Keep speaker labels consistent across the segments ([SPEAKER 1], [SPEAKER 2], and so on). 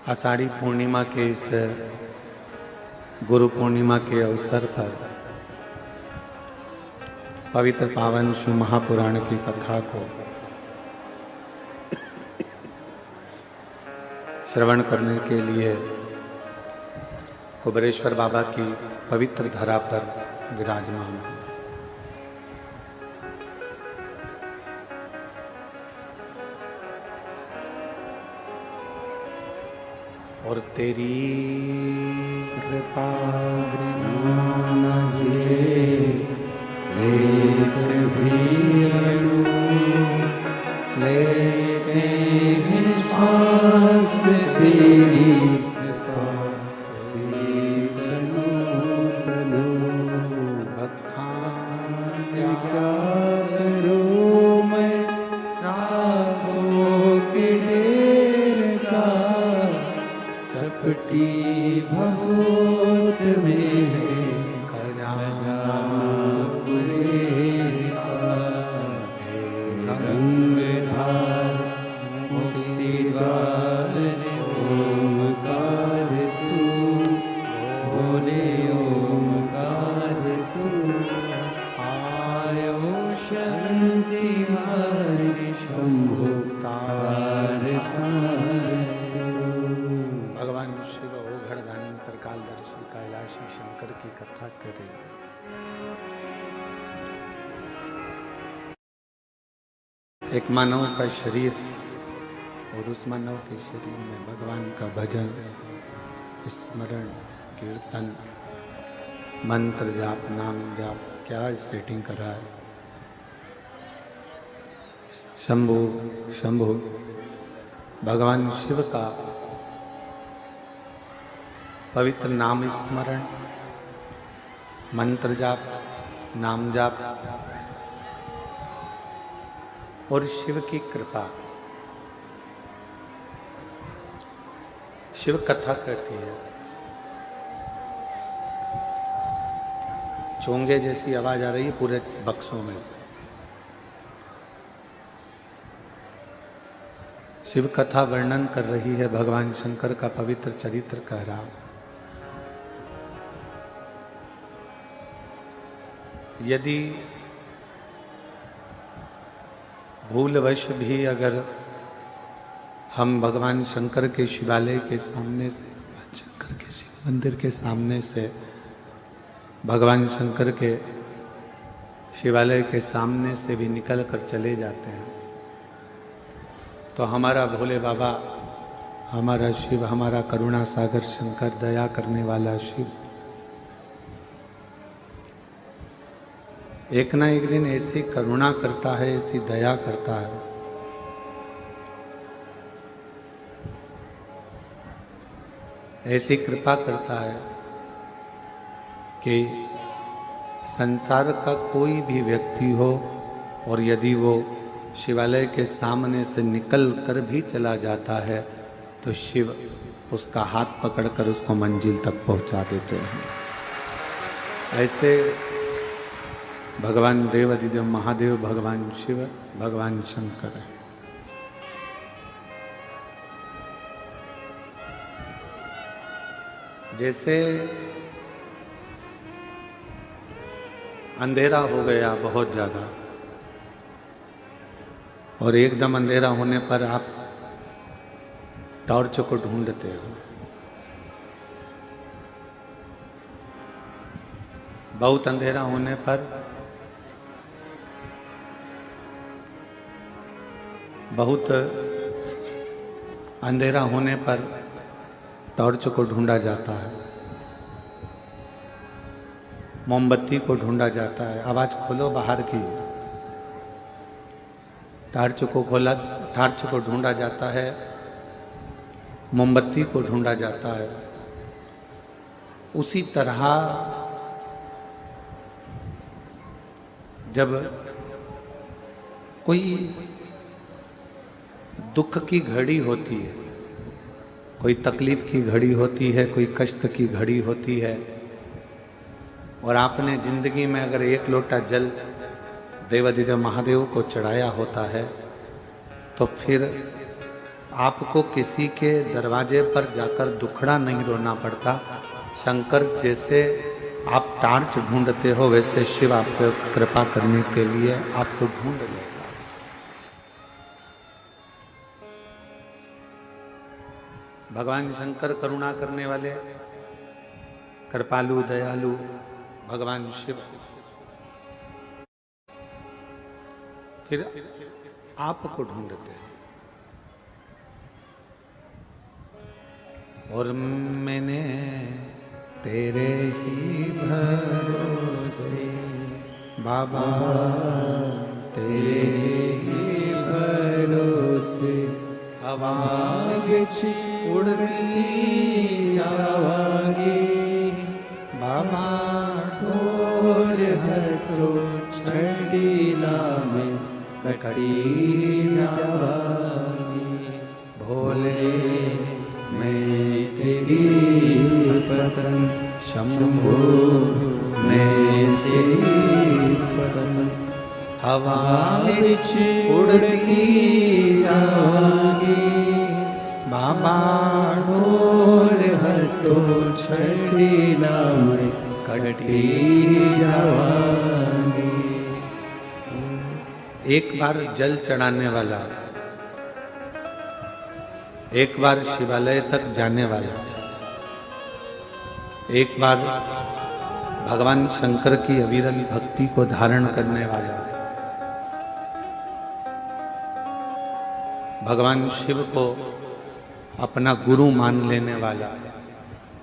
[SPEAKER 1] आषाढ़ी पूर्णिमा के इस गुरु पूर्णिमा के अवसर पर पवित्र पावन शिव महापुराण की कथा को श्रवण करने के लिए कुबेरेश्वर बाबा की पवित्र धरा पर विराजमान हैं। और तेरी कृपा बिना एक भी लेते हैं सांस तेरी कृपा से तनु बखान क्या करूं मैं राहों के ढेर का चपटी बहुत में है खजाना गंगधार मोतीवार ओमकार तू बोले ओमकार तू आयो शांति हरि शंभु तार भगवान शिव ओघड़दानी त्रिकालदर्शी कैलाशी शंकर की कथा करें। एक मानव का शरीर और उस मानव के शरीर में भगवान का भजन, स्मरण, कीर्तन, मंत्र जाप, नाम जाप, क्या सेटिंग कर रहा है। शंभु शंभु भगवान शिव का पवित्र नाम स्मरण, मंत्र जाप, नाम जाप और शिव की कृपा। शिव कथा कहती है, चोंगे जैसी आवाज आ रही है पूरे बक्सों में से। शिव कथा वर्णन कर रही है भगवान शंकर का पवित्र चरित्र कह रहा। यदि भूलवश भी अगर हम भगवान शंकर के शिवालय के सामने से, शंकर के शिव मंदिर के सामने से, भगवान शंकर के शिवालय के सामने से भी निकल कर चले जाते हैं, तो हमारा भोले बाबा, हमारा शिव, हमारा करुणा सागर शंकर, दया करने वाला शिव एक ना एक दिन ऐसी करुणा करता है, ऐसी दया करता है, ऐसी कृपा करता है कि संसार का कोई भी व्यक्ति हो और यदि वो शिवालय के सामने से निकल कर भी चला जाता है तो शिव उसका हाथ पकड़कर उसको मंजिल तक पहुंचा देते हैं। ऐसे भगवान देवाधिदेव महादेव, भगवान शिव, भगवान शंकर है। जैसे अंधेरा हो गया बहुत ज्यादा और एकदम अंधेरा होने पर आप टॉर्च को ढूंढते हो, बहुत अंधेरा होने पर टॉर्च को ढूंढा जाता है, मोमबत्ती को ढूंढा जाता है। आवाज खोलो बाहर की। टॉर्च को ढूंढा जाता है, मोमबत्ती को ढूंढा जाता है। उसी तरह जब कोई दुख की घड़ी होती है, कोई तकलीफ की घड़ी होती है, कोई कष्ट की घड़ी होती है, और आपने जिंदगी में अगर एक लोटा जल देवाधिदेव महादेव को चढ़ाया होता है तो फिर आपको किसी के दरवाजे पर जाकर दुखड़ा नहीं रोना पड़ता। शंकर जैसे आप टार्च ढूंढते हो वैसे शिव आपको कृपा करने के लिए आपको ढूंढ लेगा। भगवान शंकर करुणा करने वाले, कृपालु, दयालु भगवान शिव फिर आपको ढूंढते हैं। और मैंने तेरे ही भरोसे बाबा, तेरे ही भरोसे हवा उड़ती जावांगी बाबा, ढोल हर तो छड़ीला में कटी जावांगी। भोले मैं तेरी पतंग, शंभो मैं तेरी पतंग, हवा बिछ उड़ती जावांगी बाबा, ढोल हर तो छड़ीला में कटी जावांगी। एक बार जल चढ़ाने वाला, एक बार शिवालय तक जाने वाला, एक बार भगवान शंकर की अविरल भक्ति को धारण करने वाला, भगवान शिव को अपना गुरु मान लेने वाला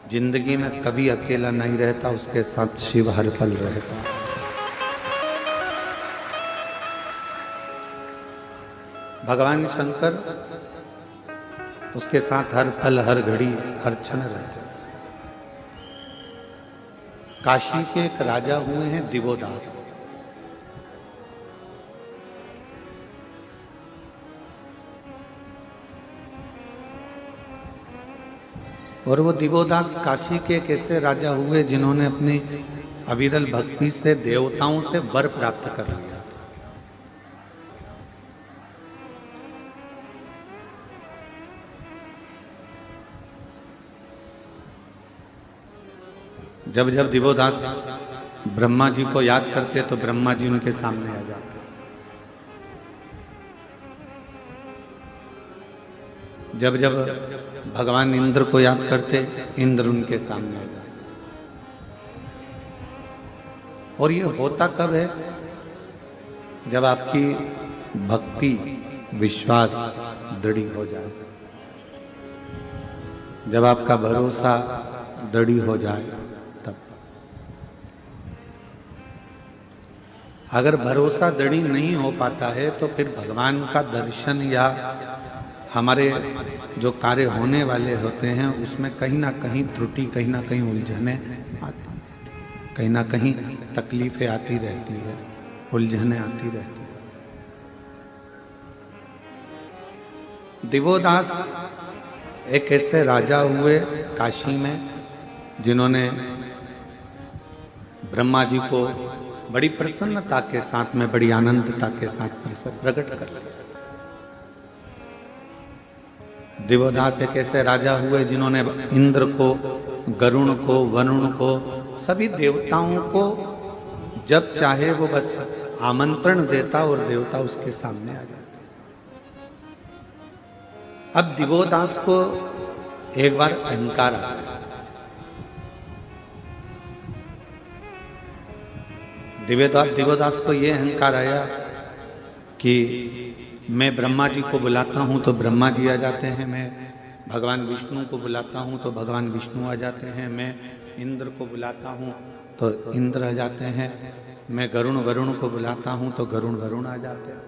[SPEAKER 1] जिंदगी में कभी अकेला नहीं रहता, उसके साथ शिव हर पल रहता। भगवान शंकर उसके साथ हर पल, हर घड़ी, हर क्षण रहते। काशी के एक राजा हुए हैं दिवोदास। और वो दिवोदास काशी के एक ऐसे राजा हुए जिन्होंने अपनी अविरल भक्ति से देवताओं से वर प्राप्त कर लिया। जब जब दिवोदास ब्रह्मा जी को याद करते तो ब्रह्मा जी उनके सामने आ जाते। जब जब भगवान इंद्र को याद करते, इंद्र उनके सामने आ जाते। और ये होता कब है? जब आपकी भक्ति, विश्वास दृढ़ हो जाए, जब आपका भरोसा दृढ़ हो जाए तब। अगर भरोसा दृढ़ नहीं हो पाता है तो फिर भगवान का दर्शन या हमारे जो कार्य होने वाले होते हैं उसमें कहीं ना कहीं त्रुटि, कहीं ना कहीं उलझने आती रहती है, कहीं ना कहीं तकलीफें आती रहती है, उलझने आती रहती है। दिवोदास एक ऐसे राजा हुए काशी में जिन्होंने ब्रह्मा जी को बड़ी प्रसन्नता के साथ में, बड़ी आनंदता के साथ प्रकट कर लिया। दिवोदास एक ऐसे राजा हुए जिन्होंने इंद्र को, गरुण को, वरुण को, सभी देवताओं को जब चाहे वो बस आमंत्रण देता और देवता उसके सामने आ जाते। अब दिवोदास को एक बार अहंकार आ गया। दिवोदास को ये अहंकार आया कि मैं ब्रह्मा जी को बुलाता हूँ तो ब्रह्मा जी आ जाते हैं, मैं भगवान विष्णु को बुलाता हूँ तो भगवान विष्णु आ जाते हैं, मैं इंद्र को बुलाता हूँ तो इंद्र आ जाते हैं, मैं वरुण को बुलाता हूँ तो वरुण आ जाते हैं।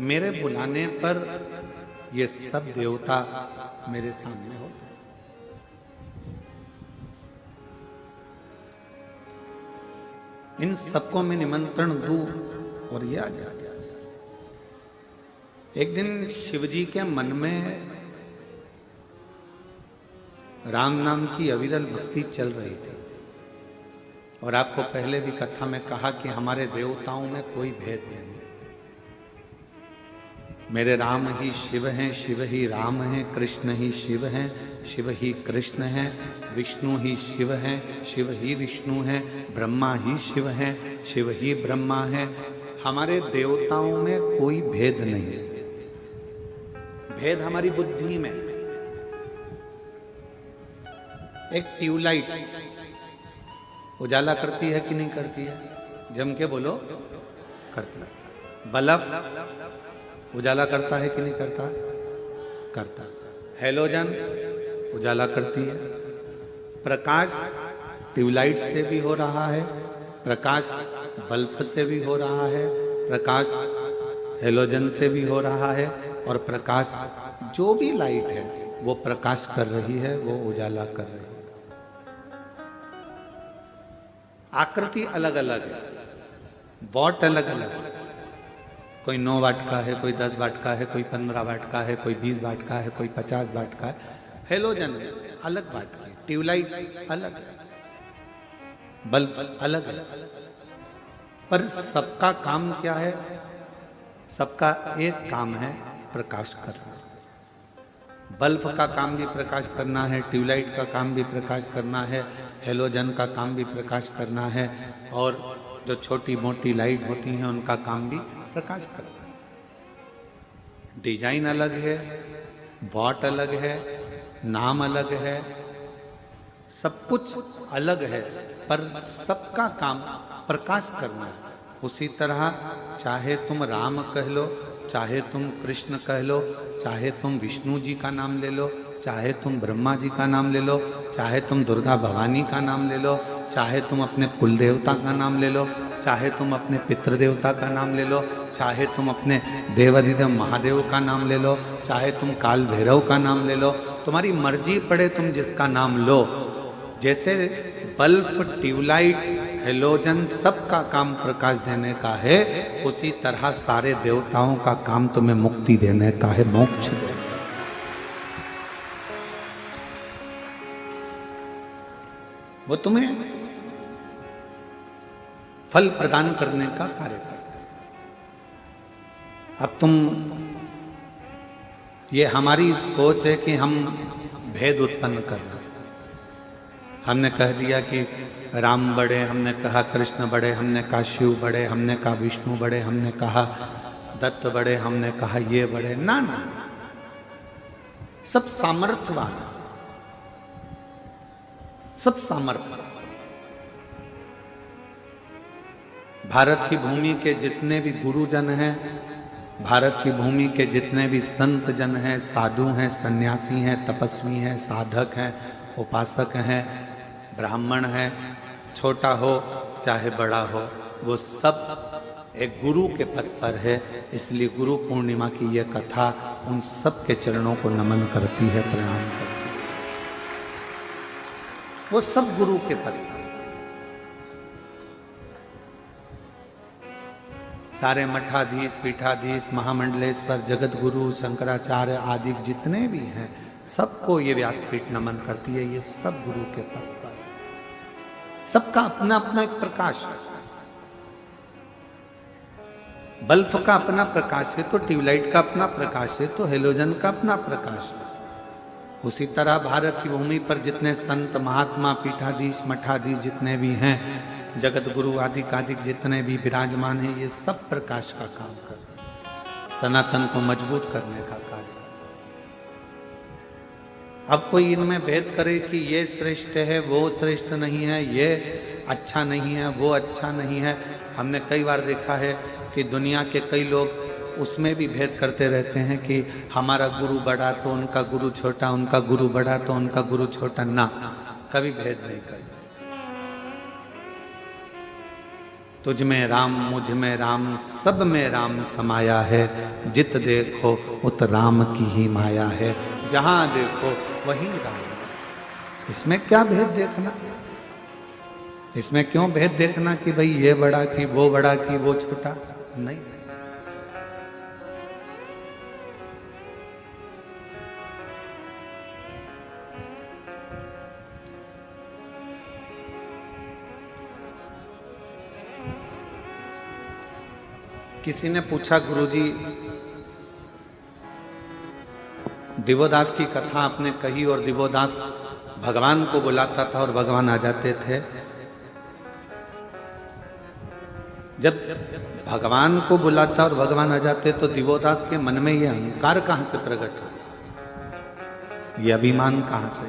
[SPEAKER 1] मेरे बुलाने पर ये सब देवता मेरे सामने होते हैं। इन सबको मैं निमंत्रण दूं और ये आ जाए। एक दिन शिवजी के मन में राम नाम की अविरल भक्ति चल रही थी। और आपको पहले भी कथा में कहा कि हमारे देवताओं में कोई भेद नहीं। मेरे राम ही शिव हैं, शिव ही राम हैं, कृष्ण ही शिव हैं, शिव ही कृष्ण हैं, विष्णु ही शिव हैं, शिव ही विष्णु हैं, ब्रह्मा ही शिव हैं, शिव ही ब्रह्मा हैं। हमारे देवताओं में कोई भेद नहीं, भेद हमारी बुद्धि में। एक ट्यूबलाइट उजाला करती है कि नहीं करती है? जम के बोलो, करती है। बल्ब उजाला करता है कि नहीं करता? करता। हेलोजन उजाला करती है। प्रकाश ट्यूबलाइट से भी हो रहा है, प्रकाश बल्ब से भी हो रहा है, प्रकाश हेलोजन से भी हो रहा है, और प्रकाश जो भी लाइट है वो प्रकाश कर रही है, वो उजाला कर रही है। आकृति अलग अलग है, वॉट अलग अलग, कोई 9 वाट का है, कोई 10 वाट का है, कोई 15 वाट का है, कोई 20 वाट का है, कोई 50 वाट का है। हेलोजन अलग वाट का है, ट्यूबलाइट अलग है, बल्ब अलग है, पर सबका काम क्या है? सबका एक काम है, प्रकाश करना। बल्ब का काम भी प्रकाश करना है, ट्यूबलाइट का काम भी प्रकाश करना है, हेलोजन का काम भी प्रकाश करना है, और जो छोटी मोटी लाइट होती हैं उनका काम भी प्रकाश करना है। डिजाइन अलग है, वॉट अलग है, नाम अलग है, सब कुछ अलग है, पर सबका काम प्रकाश करना है। उसी तरह चाहे तुम राम कह लो, चाहे तुम कृष्ण कह लो, चाहे तुम विष्णु जी का नाम ले लो, चाहे तुम ब्रह्मा जी का नाम ले लो, चाहे तुम दुर्गा भवानी का नाम ले लो, चाहे तुम अपने कुल देवता का नाम ले लो, चाहे तुम अपने पितृदेवता का नाम ले लो, चाहे तुम अपने देवाधिदेव महादेव का नाम ले लो, चाहे तुम काल भैरव का नाम ले लो, तुम्हारी मर्जी पड़े तुम जिसका नाम लो। जैसे बल्ब, ट्यूबलाइट, हेलोजन सबका काम प्रकाश देने का है, उसी तरह सारे देवताओं का काम तुम्हें मुक्ति देने का है, मोक्ष देने का। वो तुम्हें फल प्रदान करने का कार्य करता है। अब तुम, ये हमारी सोच है कि हम भेद उत्पन्न कर रहे हैं। हमने कह दिया कि राम बड़े, हमने कहा कृष्ण बड़े, हमने कहा शिव बड़े, हमने कहा विष्णु बड़े, हमने कहा दत्त बड़े, हमने कहा ये बड़े। ना ना, सब सामर्थ्यवान, सब सामर्थ्य। भारत की भूमि के जितने भी गुरुजन हैं, भारत की भूमि के जितने भी संत जन हैं, साधु हैं, सन्यासी हैं, तपस्वी हैं, साधक हैं, उपासक हैं, ब्राह्मण हैं, छोटा हो चाहे बड़ा हो, वो सब एक गुरु के पद पर है। इसलिए गुरु पूर्णिमा की यह कथा उन सब के चरणों को नमन करती है, प्रणाम करती है। वो सब गुरु के पद पर, सारे मठाधीश, पीठाधीश, महामंडलेश्वर, जगत गुरु, शंकराचार्य आदि जितने भी हैं, सबको ये व्यासपीठ नमन करती है। ये सब गुरु के पद पर, सबका अपना अपना एक प्रकाश है। बल्ब का अपना प्रकाश है तो ट्यूबलाइट का अपना प्रकाश है, तो हेलोजन का अपना प्रकाश है। उसी तरह भारत की भूमि पर जितने संत, महात्मा, पीठाधीश, मठाधीश जितने भी हैं, जगत गुरु आदि कादिक जितने भी विराजमान हैं, ये सब प्रकाश का काम कर रहे हैं, सनातन को मजबूत करने का कार्य। अब कोई इनमें भेद करे कि ये श्रेष्ठ है, वो श्रेष्ठ नहीं है, ये अच्छा नहीं है, वो अच्छा नहीं है। हमने कई बार देखा है कि दुनिया के कई लोग उसमें भी भेद करते रहते हैं कि हमारा गुरु बड़ा तो उनका गुरु छोटा, उनका गुरु बड़ा तो उनका गुरु छोटा। ना, कभी भेद नहीं करते। तुझ में राम, मुझ में राम, सब में राम समाया है, जित देखो उत राम की ही माया है, जहां देखो वही राम। इसमें क्या भेद देखना? इसमें क्यों भेद देखना कि भाई ये बड़ा कि वो बड़ा कि वो छोटा? नहीं। किसी ने पूछा, गुरुजी दिवोदास की कथा आपने कही और दिवोदास भगवान को बुलाता था और भगवान आ जाते थे। जब भगवान को बुलाता और भगवान आ जाते तो दिवोदास के मन में ये अहंकार कहां से प्रकट हो, ये अभिमान कहां से?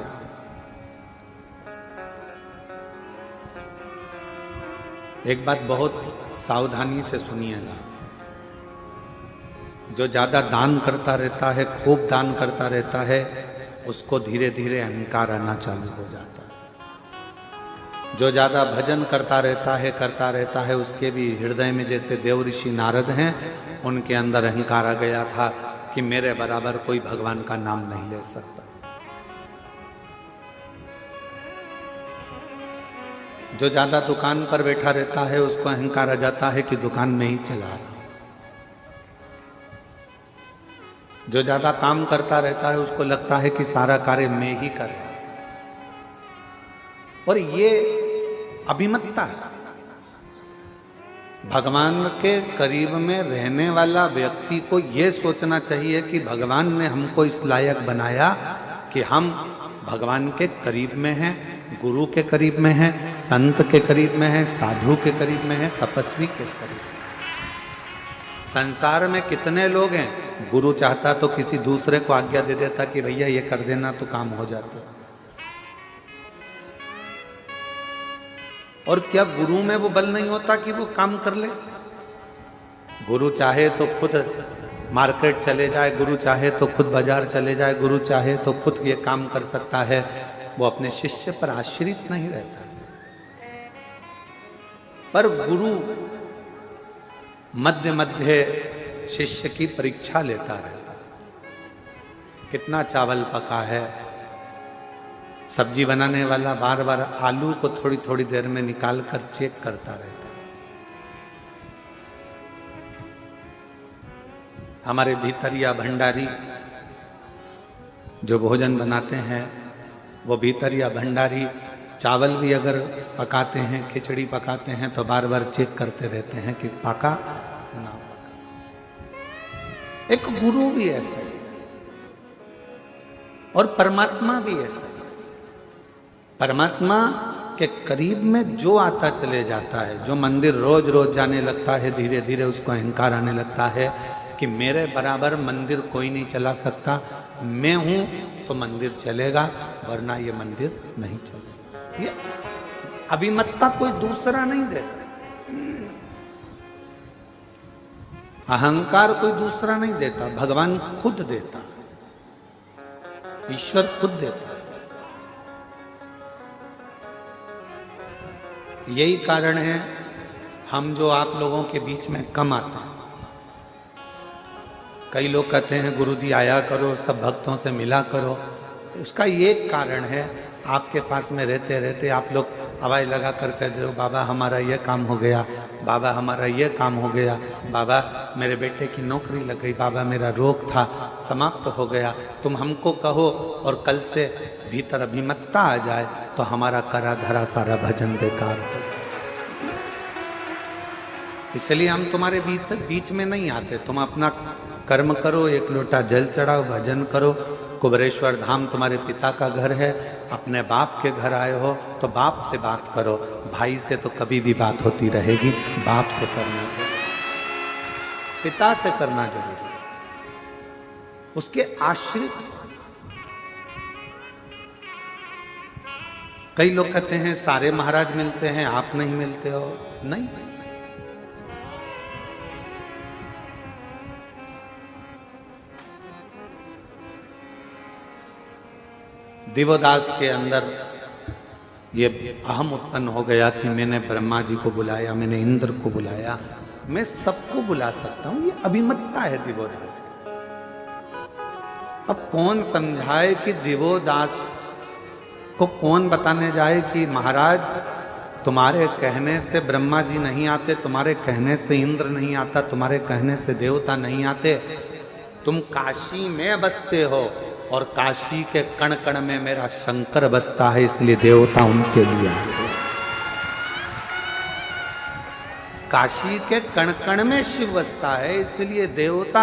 [SPEAKER 1] एक बात बहुत सावधानी से सुनिएगा, जो ज्यादा दान करता रहता है, खूब दान करता रहता है, उसको धीरे धीरे अहंकार आना चालू हो जाता है। जो ज्यादा भजन करता रहता है, उसके भी हृदय में जैसे देव ऋषि नारद हैं, उनके अंदर अहंकार आ गया था कि मेरे बराबर कोई भगवान का नाम नहीं ले सकता। जो ज्यादा दुकान पर बैठा रहता है, उसको अहंकार आ जाता है कि दुकान में ही चला रहा। जो ज्यादा काम करता रहता है, उसको लगता है कि सारा कार्य मैं ही कर रहा हूं, और ये अभिमतता है। भगवान के करीब में रहने वाला व्यक्ति को यह सोचना चाहिए कि भगवान ने हमको इस लायक बनाया कि हम भगवान के करीब में हैं, गुरु के करीब में हैं, संत के करीब में हैं, साधु के करीब में हैं, तपस्वी के करीब में। संसार में कितने लोग हैं, गुरु चाहता तो किसी दूसरे को आज्ञा दे देता कि भैया ये कर देना, तो काम हो जाता। और क्या गुरु में वो बल नहीं होता कि वो काम कर ले? गुरु चाहे तो खुद मार्केट चले जाए, गुरु चाहे तो खुद बाजार चले जाए, गुरु चाहे तो खुद ये काम कर सकता है। वो अपने शिष्य पर आश्रित नहीं रहता। पर गुरु मध्य मध्य शिष्य की परीक्षा लेता रहता है। कितना चावल पका है, सब्जी बनाने वाला बार बार आलू को थोड़ी थोड़ी देर में निकाल कर चेक करता रहता है। हमारे भीतरिया भंडारी जो भोजन बनाते हैं, वो भीतरिया भंडारी चावल भी अगर पकाते हैं, खिचड़ी पकाते हैं, तो बार बार चेक करते रहते हैं कि पका ना पका। एक गुरु भी ऐसा है और परमात्मा भी ऐसा है। परमात्मा के करीब में जो आता चले जाता है, जो मंदिर रोज रोज जाने लगता है, धीरे धीरे उसको अहंकार आने लगता है कि मेरे बराबर मंदिर कोई नहीं चला सकता, मैं हूं तो मंदिर चलेगा, वरना ये मंदिर नहीं चलेगा। ये अभिमतता कोई दूसरा नहीं देता, अहंकार कोई दूसरा नहीं देता, भगवान खुद देता, ईश्वर खुद देता। यही कारण है हम जो आप लोगों के बीच में कम आते हैं। कई लोग कहते हैं गुरुजी आया करो, सब भक्तों से मिला करो। उसका ये कारण है, आपके पास में रहते रहते आप लोग आवाज़ लगा कर कह दो, बाबा हमारा ये काम हो गया, बाबा हमारा ये काम हो गया, बाबा मेरे बेटे की नौकरी लग गई, बाबा मेरा रोग था समाप्त हो गया। तुम हमको कहो और कल से भीतर अभिमतता आ जाए तो हमारा करा धरा सारा भजन बेकार हो। इसलिए हम तुम्हारे बीच में नहीं आते। तुम अपना कर्म करो, एक लोटा जल चढ़ाओ, भजन करो। कुबरेश्वर धाम तुम्हारे पिता का घर है, अपने बाप के घर आए हो तो बाप से बात करो। भाई से तो कभी भी बात होती रहेगी, बाप से करना चाहिए, पिता से करना जरूरी, उसके आश्रित। कई लोग कहते हैं सारे महाराज मिलते हैं, आप नहीं मिलते हो। नहीं, दिवोदास के अंदर ये अहम उत्पन्न हो गया कि मैंने ब्रह्मा जी को बुलाया, मैंने इंद्र को बुलाया, मैं सबको बुला सकता हूं। ये अभिमतता है दिवोदास की। अब कौन समझाए कि दिवोदास को कौन बताने जाए कि महाराज तुम्हारे कहने से ब्रह्मा जी नहीं आते, तुम्हारे कहने से इंद्र नहीं आता, तुम्हारे कहने से देवता नहीं आते। तुम काशी में बसते हो और काशी के कण कण में मेरा शंकर बसता है, इसलिए देवता उनके लिए आते। काशी के कण कण में शिव बसता है, इसलिए देवता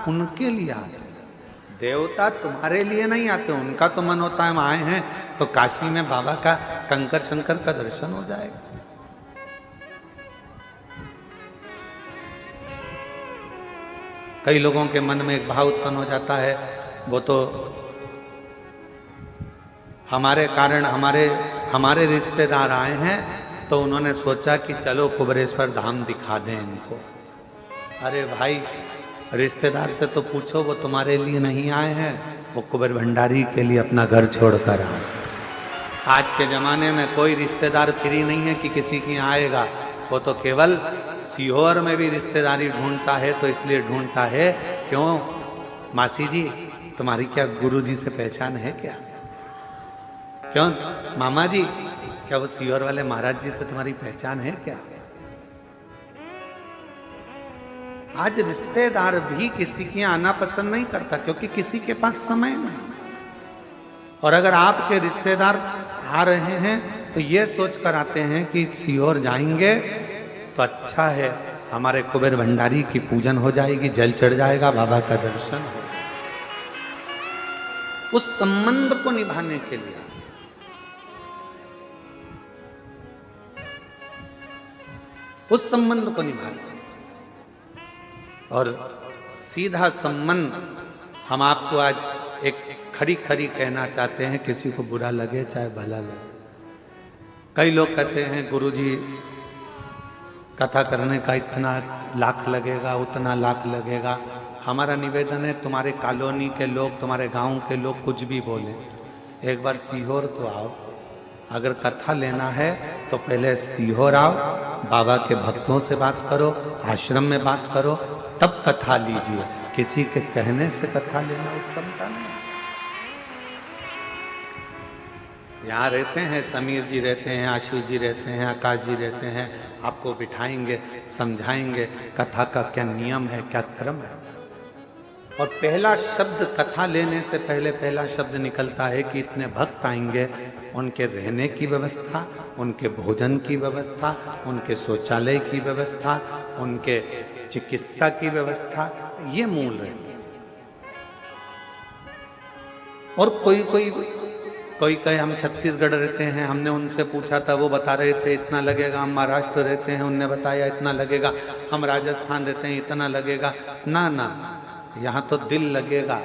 [SPEAKER 1] उनके लिए आते। देवता तुम्हारे लिए नहीं आते, उनका तो मन होता है हम आए हैं तो काशी में बाबा का कंकर शंकर का दर्शन हो जाएगा। कई लोगों के मन में एक भाव उत्पन्न हो जाता है, वो तो हमारे कारण हमारे रिश्तेदार आए हैं तो उन्होंने सोचा कि चलो कुबेरेश्वर धाम दिखा दें इनको। अरे भाई, रिश्तेदार से तो पूछो, वो तुम्हारे लिए नहीं आए हैं, वो कुबेर भंडारी के लिए अपना घर छोड़कर आए। आज के जमाने में कोई रिश्तेदार फ्री नहीं है कि किसी की आएगा, वो तो केवल सीहोर में भी रिश्तेदारी ढूंढता है। तो इसलिए ढूंढता है, क्यों मासी जी तुम्हारी क्या गुरु जी से पहचान है क्या? क्यों मामा जी, क्या वो सीहोर वाले महाराज जी से तुम्हारी पहचान है क्या? आज रिश्तेदार भी किसी के आना पसंद नहीं करता, क्योंकि किसी के पास समय नहीं। और अगर आपके रिश्तेदार आ रहे हैं तो ये सोच कर आते हैं कि सीहोर जाएंगे तो अच्छा है, हमारे कुबेर भंडारी की पूजन हो जाएगी, जल चढ़ जाएगा, बाबा का दर्शन हो। उस संबंध को निभाने के लिए, उस संबंध को निभाने, और सीधा संबंध हम आपको आज एक खड़ी खड़ी कहना चाहते हैं, किसी को बुरा लगे चाहे भला लगे। कई लोग कहते हैं गुरुजी कथा करने का इतना लाख लगेगा, उतना लाख लगेगा। हमारा निवेदन है, तुम्हारे कॉलोनी के लोग, तुम्हारे गांव के लोग कुछ भी बोले, एक बार सीहोर तो आओ। अगर कथा लेना है तो पहले सीहोर आओ, बाबा के भक्तों से बात करो, आश्रम में बात करो, तब कथा लीजिए। किसी के कहने से कथा लेना उत्तमता नहीं। यहाँ रहते हैं, समीर जी रहते हैं, आशीष जी रहते हैं, आकाश जी रहते हैं, आपको बिठाएंगे, समझाएंगे कथा का क्या नियम है, क्या क्रम है। और पहला शब्द कथा लेने से पहले पहला शब्द निकलता है कि इतने भक्त आएंगे, उनके रहने की व्यवस्था, उनके भोजन की व्यवस्था, उनके शौचालय की व्यवस्था, उनके चिकित्सा की व्यवस्था, ये मूल है। और कोई कहे हम छत्तीसगढ़ रहते हैं, हमने उनसे पूछा था, वो बता रहे थे इतना लगेगा। हम महाराष्ट्र रहते हैं, उनने बताया इतना लगेगा। हम राजस्थान रहते हैं, इतना लगेगा। ना ना, यहाँ तो दिल लगेगा,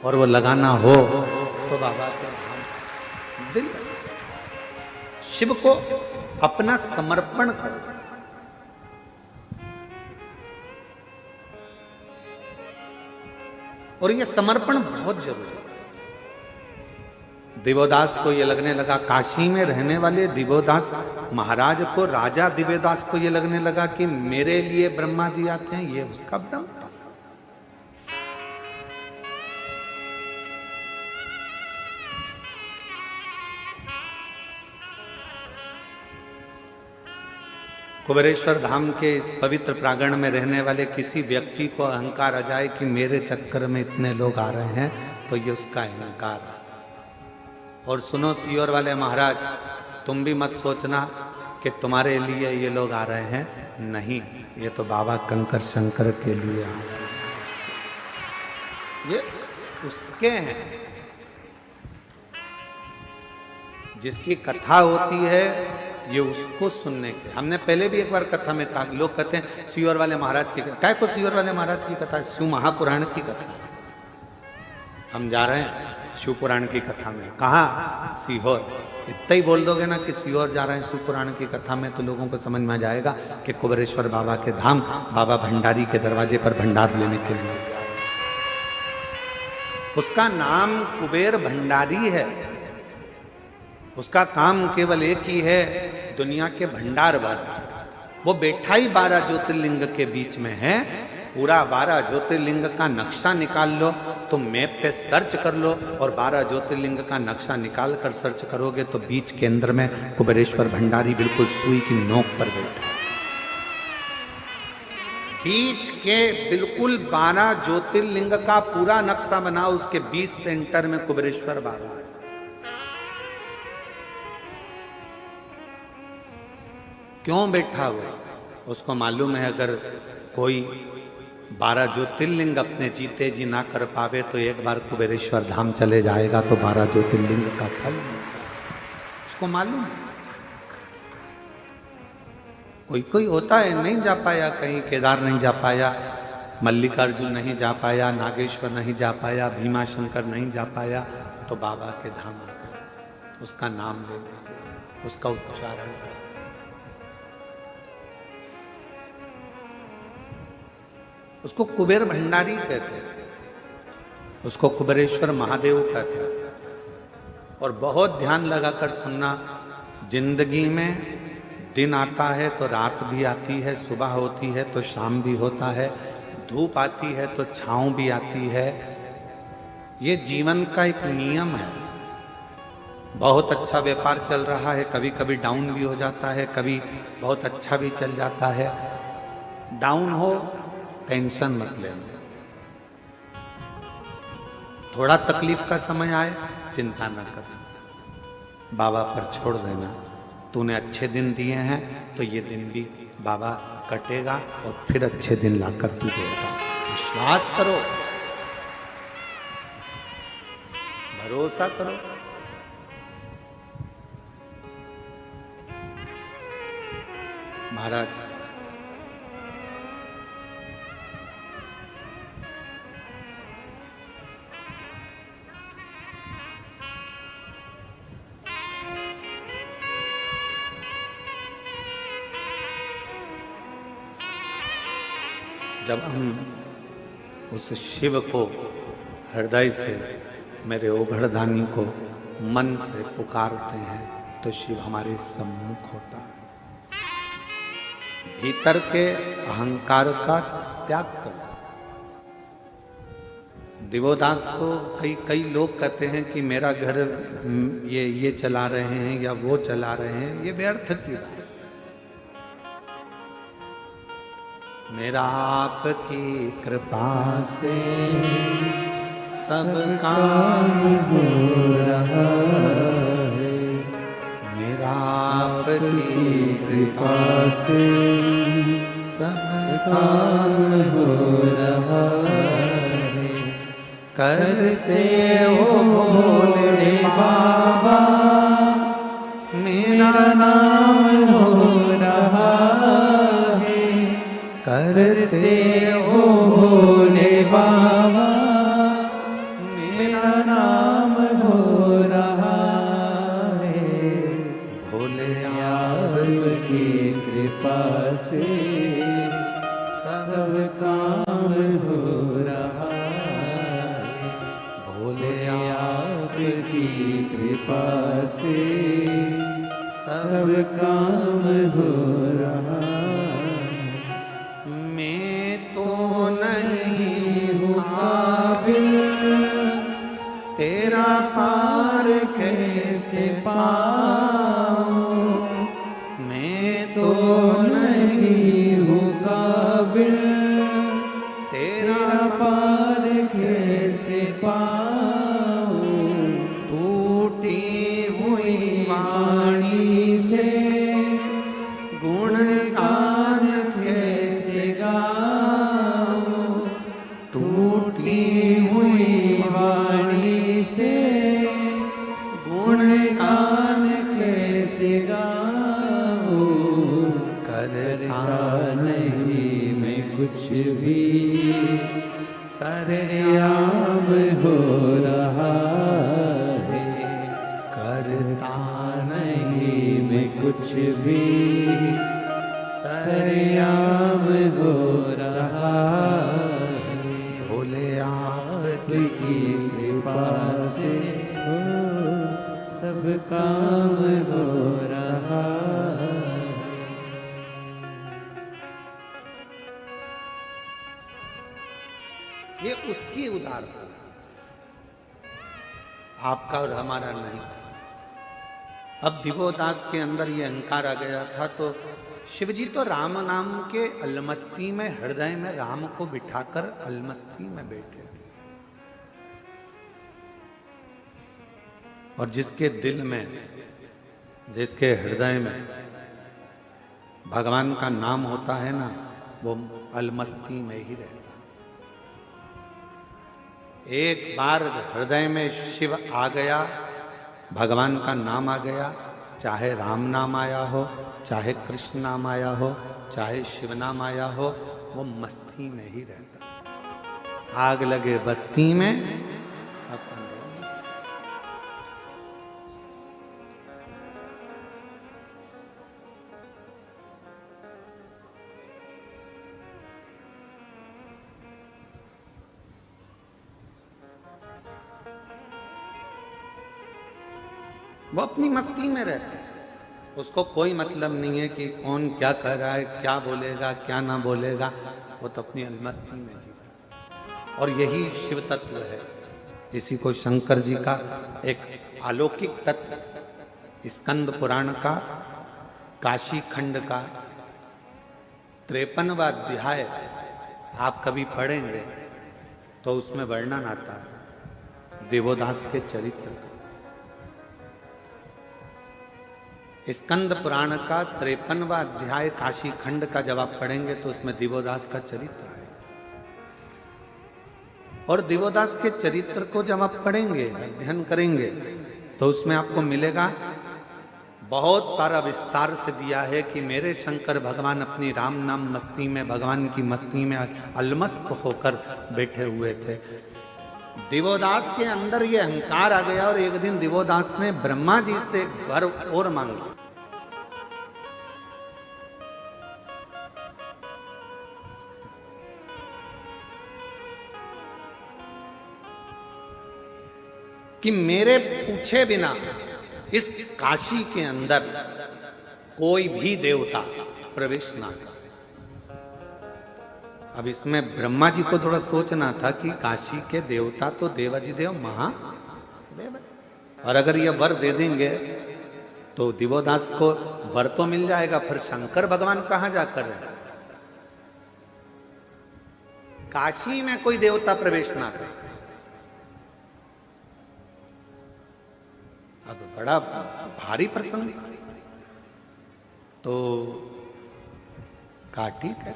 [SPEAKER 1] और वो लगाना हो तो बाबा के धाम दिल, शिव को अपना समर्पण करो। और ये समर्पण बहुत जरूरी है। दिव्योदास को ये लगने लगा, काशी में रहने वाले दिव्योदास महाराज को, राजा दिव्योदास को ये लगने लगा कि मेरे लिए ब्रह्मा जी आते हैं, ये उसका भ्रम था। कुबेरेश्वर धाम के इस पवित्र प्रांगण में रहने वाले किसी व्यक्ति को अहंकार आ जाए कि मेरे चक्कर में इतने लोग आ रहे हैं, तो ये उसका अहंकार है। और सुनो सीहोर वाले महाराज, तुम भी मत सोचना कि तुम्हारे लिए ये लोग आ रहे हैं, नहीं, ये तो बाबा कंकर शंकर के लिए आ रहे हैं, ये उसके हैं। जिसकी कथा होती है ये उसको सुनने के। हमने पहले भी एक बार कथा में कहा, लोग कहते हैं सीहोर वाले महाराज की कथा, क्या को सीहोर वाले महाराज की कथा? शिव महापुराण की कथा। हम जा रहे हैं शिव पुराण की कथा में। कहाँ? सीहोर। इतना ही बोल दोगे ना कि सीहोर जा रहे हैं शिव पुराण की कथा में, तो लोगों को समझ में आ जाएगा कि कुबेरेश्वर बाबा के धाम, बाबा भंडारी के दरवाजे पर भंडार लेने के लिए। उसका नाम कुबेर भंडारी है। उसका काम केवल एक ही है, दुनिया के भंडार भर। वो बैठा ही 12 ज्योतिर्लिंग के बीच में है। पूरा 12 ज्योतिर्लिंग का नक्शा निकाल लो, तुम मैप पे सर्च कर लो, और 12 ज्योतिर्लिंग का नक्शा निकाल कर सर्च करोगे तो बीच के अंदर में कुबेरेश्वर भंडारी बिल्कुल सुई की नोक पर बैठा। बीच के बिल्कुल 12 ज्योतिर्लिंग का पूरा नक्शा बनाओ, उसके 20 सेंटर में कुबेरेश्वर बाबा। क्यों बैठा हुआ? उसको मालूम है अगर कोई 12 ज्योतिर्लिंग अपने जीते जी ना कर पावे तो एक बार कुबेरेश्वर धाम चले जाएगा तो 12 ज्योतिर्लिंग का फल उसको मालूम है। कोई कोई होता है नहीं जा पाया, कहीं केदार नहीं जा पाया, मल्लिकार्जुन नहीं जा पाया, नागेश्वर नहीं जा पाया, भीमा शंकर नहीं जा पाया, तो बाबा के धाम आ गए, उसका नाम ले लेते, उसका उच्चारण करें। उसको कुबेर भंडारी कहते हैं, उसको कुबेरेश्वर महादेव कहते हैं। और बहुत ध्यान लगाकर सुनना, जिंदगी में दिन आता है तो रात भी आती है, सुबह होती है तो शाम भी होता है, धूप आती है तो छांव भी आती है। ये जीवन का एक नियम है। बहुत अच्छा व्यापार चल रहा है, कभी कभी डाउन भी हो जाता है, कभी बहुत अच्छा भी चल जाता है। डाउन हो टेंशन मत लेना, थोड़ा तकलीफ का समय आए चिंता न करना, बाबा पर छोड़ देना। तूने अच्छे दिन दिए हैं तो ये दिन भी बाबा कटेगा और फिर अच्छे दिन लाकर तू देगा। विश्वास करो, भरोसा करो। महाराज जब हम उस शिव को हृदय से, मेरे ओघड़दानी को मन से पुकारते हैं तो शिव हमारे सम्मुख होता है। भीतर के अहंकार का त्याग करो। दिवोदास को कई लोग कहते हैं कि मेरा घर ये चला रहे हैं या वो चला रहे हैं, ये व्यर्थ की बात। मेरा आपकी कृपा से सब काम हो रहा है, मेरा आपकी कृपा से सब काम हो रहा है। करते हो भोले बाबा, मेरा नाम हो रहा है। करते हो भोले बाबा, मेरा नाम हो रहा है। भोले आपकी कृपा से सब काम हो रहा है। भोले आपकी कृपा से सब काम हो रहा है। तेरा पार कैसे पाऊं, मैं तो नहीं हूँ काबिल। तेरा पार कैसे पाऊं, टूटी हुई वाणी से गुणगान कैसे गाऊं। टूटी हुई वाणी से गुणगान कैसे गाऊं। करता नहीं मैं कुछ भी, सरेआम हो रहा है। करता नहीं मैं कुछ भी, सरेआम हो रहा है। भोले आपकी कृपा से सब काम हो रहा है। ये उसकी उदारता, आपका और हमारा नहीं। अब दिवोदास के अंदर ये अहंकार आ गया था तो शिवजी तो राम नाम के अलमस्ती में, हृदय में राम को बिठाकर अलमस्ती में बैठे। और जिसके दिल में, जिसके हृदय में भगवान का नाम होता है ना, वो अलमस्ती में ही रहता है। एक बार हृदय में शिव आ गया, भगवान का नाम आ गया, चाहे राम नाम आया हो, चाहे कृष्ण नाम आया हो, चाहे शिव नाम आया हो, वो मस्ती में ही रहता। आग लगे बस्ती में अपन वो अपनी मस्ती में रहता है। उसको कोई मतलब नहीं है कि कौन क्या कर रहा है, क्या बोलेगा, क्या ना बोलेगा। वो तो अपनी मस्ती में जीता। और यही शिव तत्व है। इसी को शंकर जी का एक अलौकिक तत्व स्कंद पुराण का काशी खंड का 53वां अध्याय आप कभी पढ़ेंगे तो उसमें वर्णन आता है देवोदास के चरित्र का। स्कंद पुराण का 53वां अध्याय काशी खंड का जब आप पढ़ेंगे तो उसमें दिवोदास का चरित्र है। और दिवोदास के चरित्र को जब आप पढ़ेंगे, अध्ययन करेंगे, तो उसमें आपको मिलेगा बहुत सारा विस्तार से दिया है कि मेरे शंकर भगवान अपनी राम नाम मस्ती में, भगवान की मस्ती में अलमस्त होकर बैठे हुए थे। दिवोदास के अंदर ये अहंकार आ गया और एक दिन दिवोदास ने ब्रह्मा जी से वर और मांगी। कि मेरे पूछे बिना इस काशी के अंदर कोई भी देवता प्रवेश ना करे। अब इसमें ब्रह्मा जी को थोड़ा सोचना था कि काशी के देवता तो देवाधिदेव महादेव है, और अगर ये वर दे देंगे तो दिवोदास को वर तो मिल जाएगा, फिर शंकर भगवान कहां जाकर है? काशी में कोई देवता प्रवेश ना करे। अब बड़ा भारी प्रसंग, तो कहा ठीक है।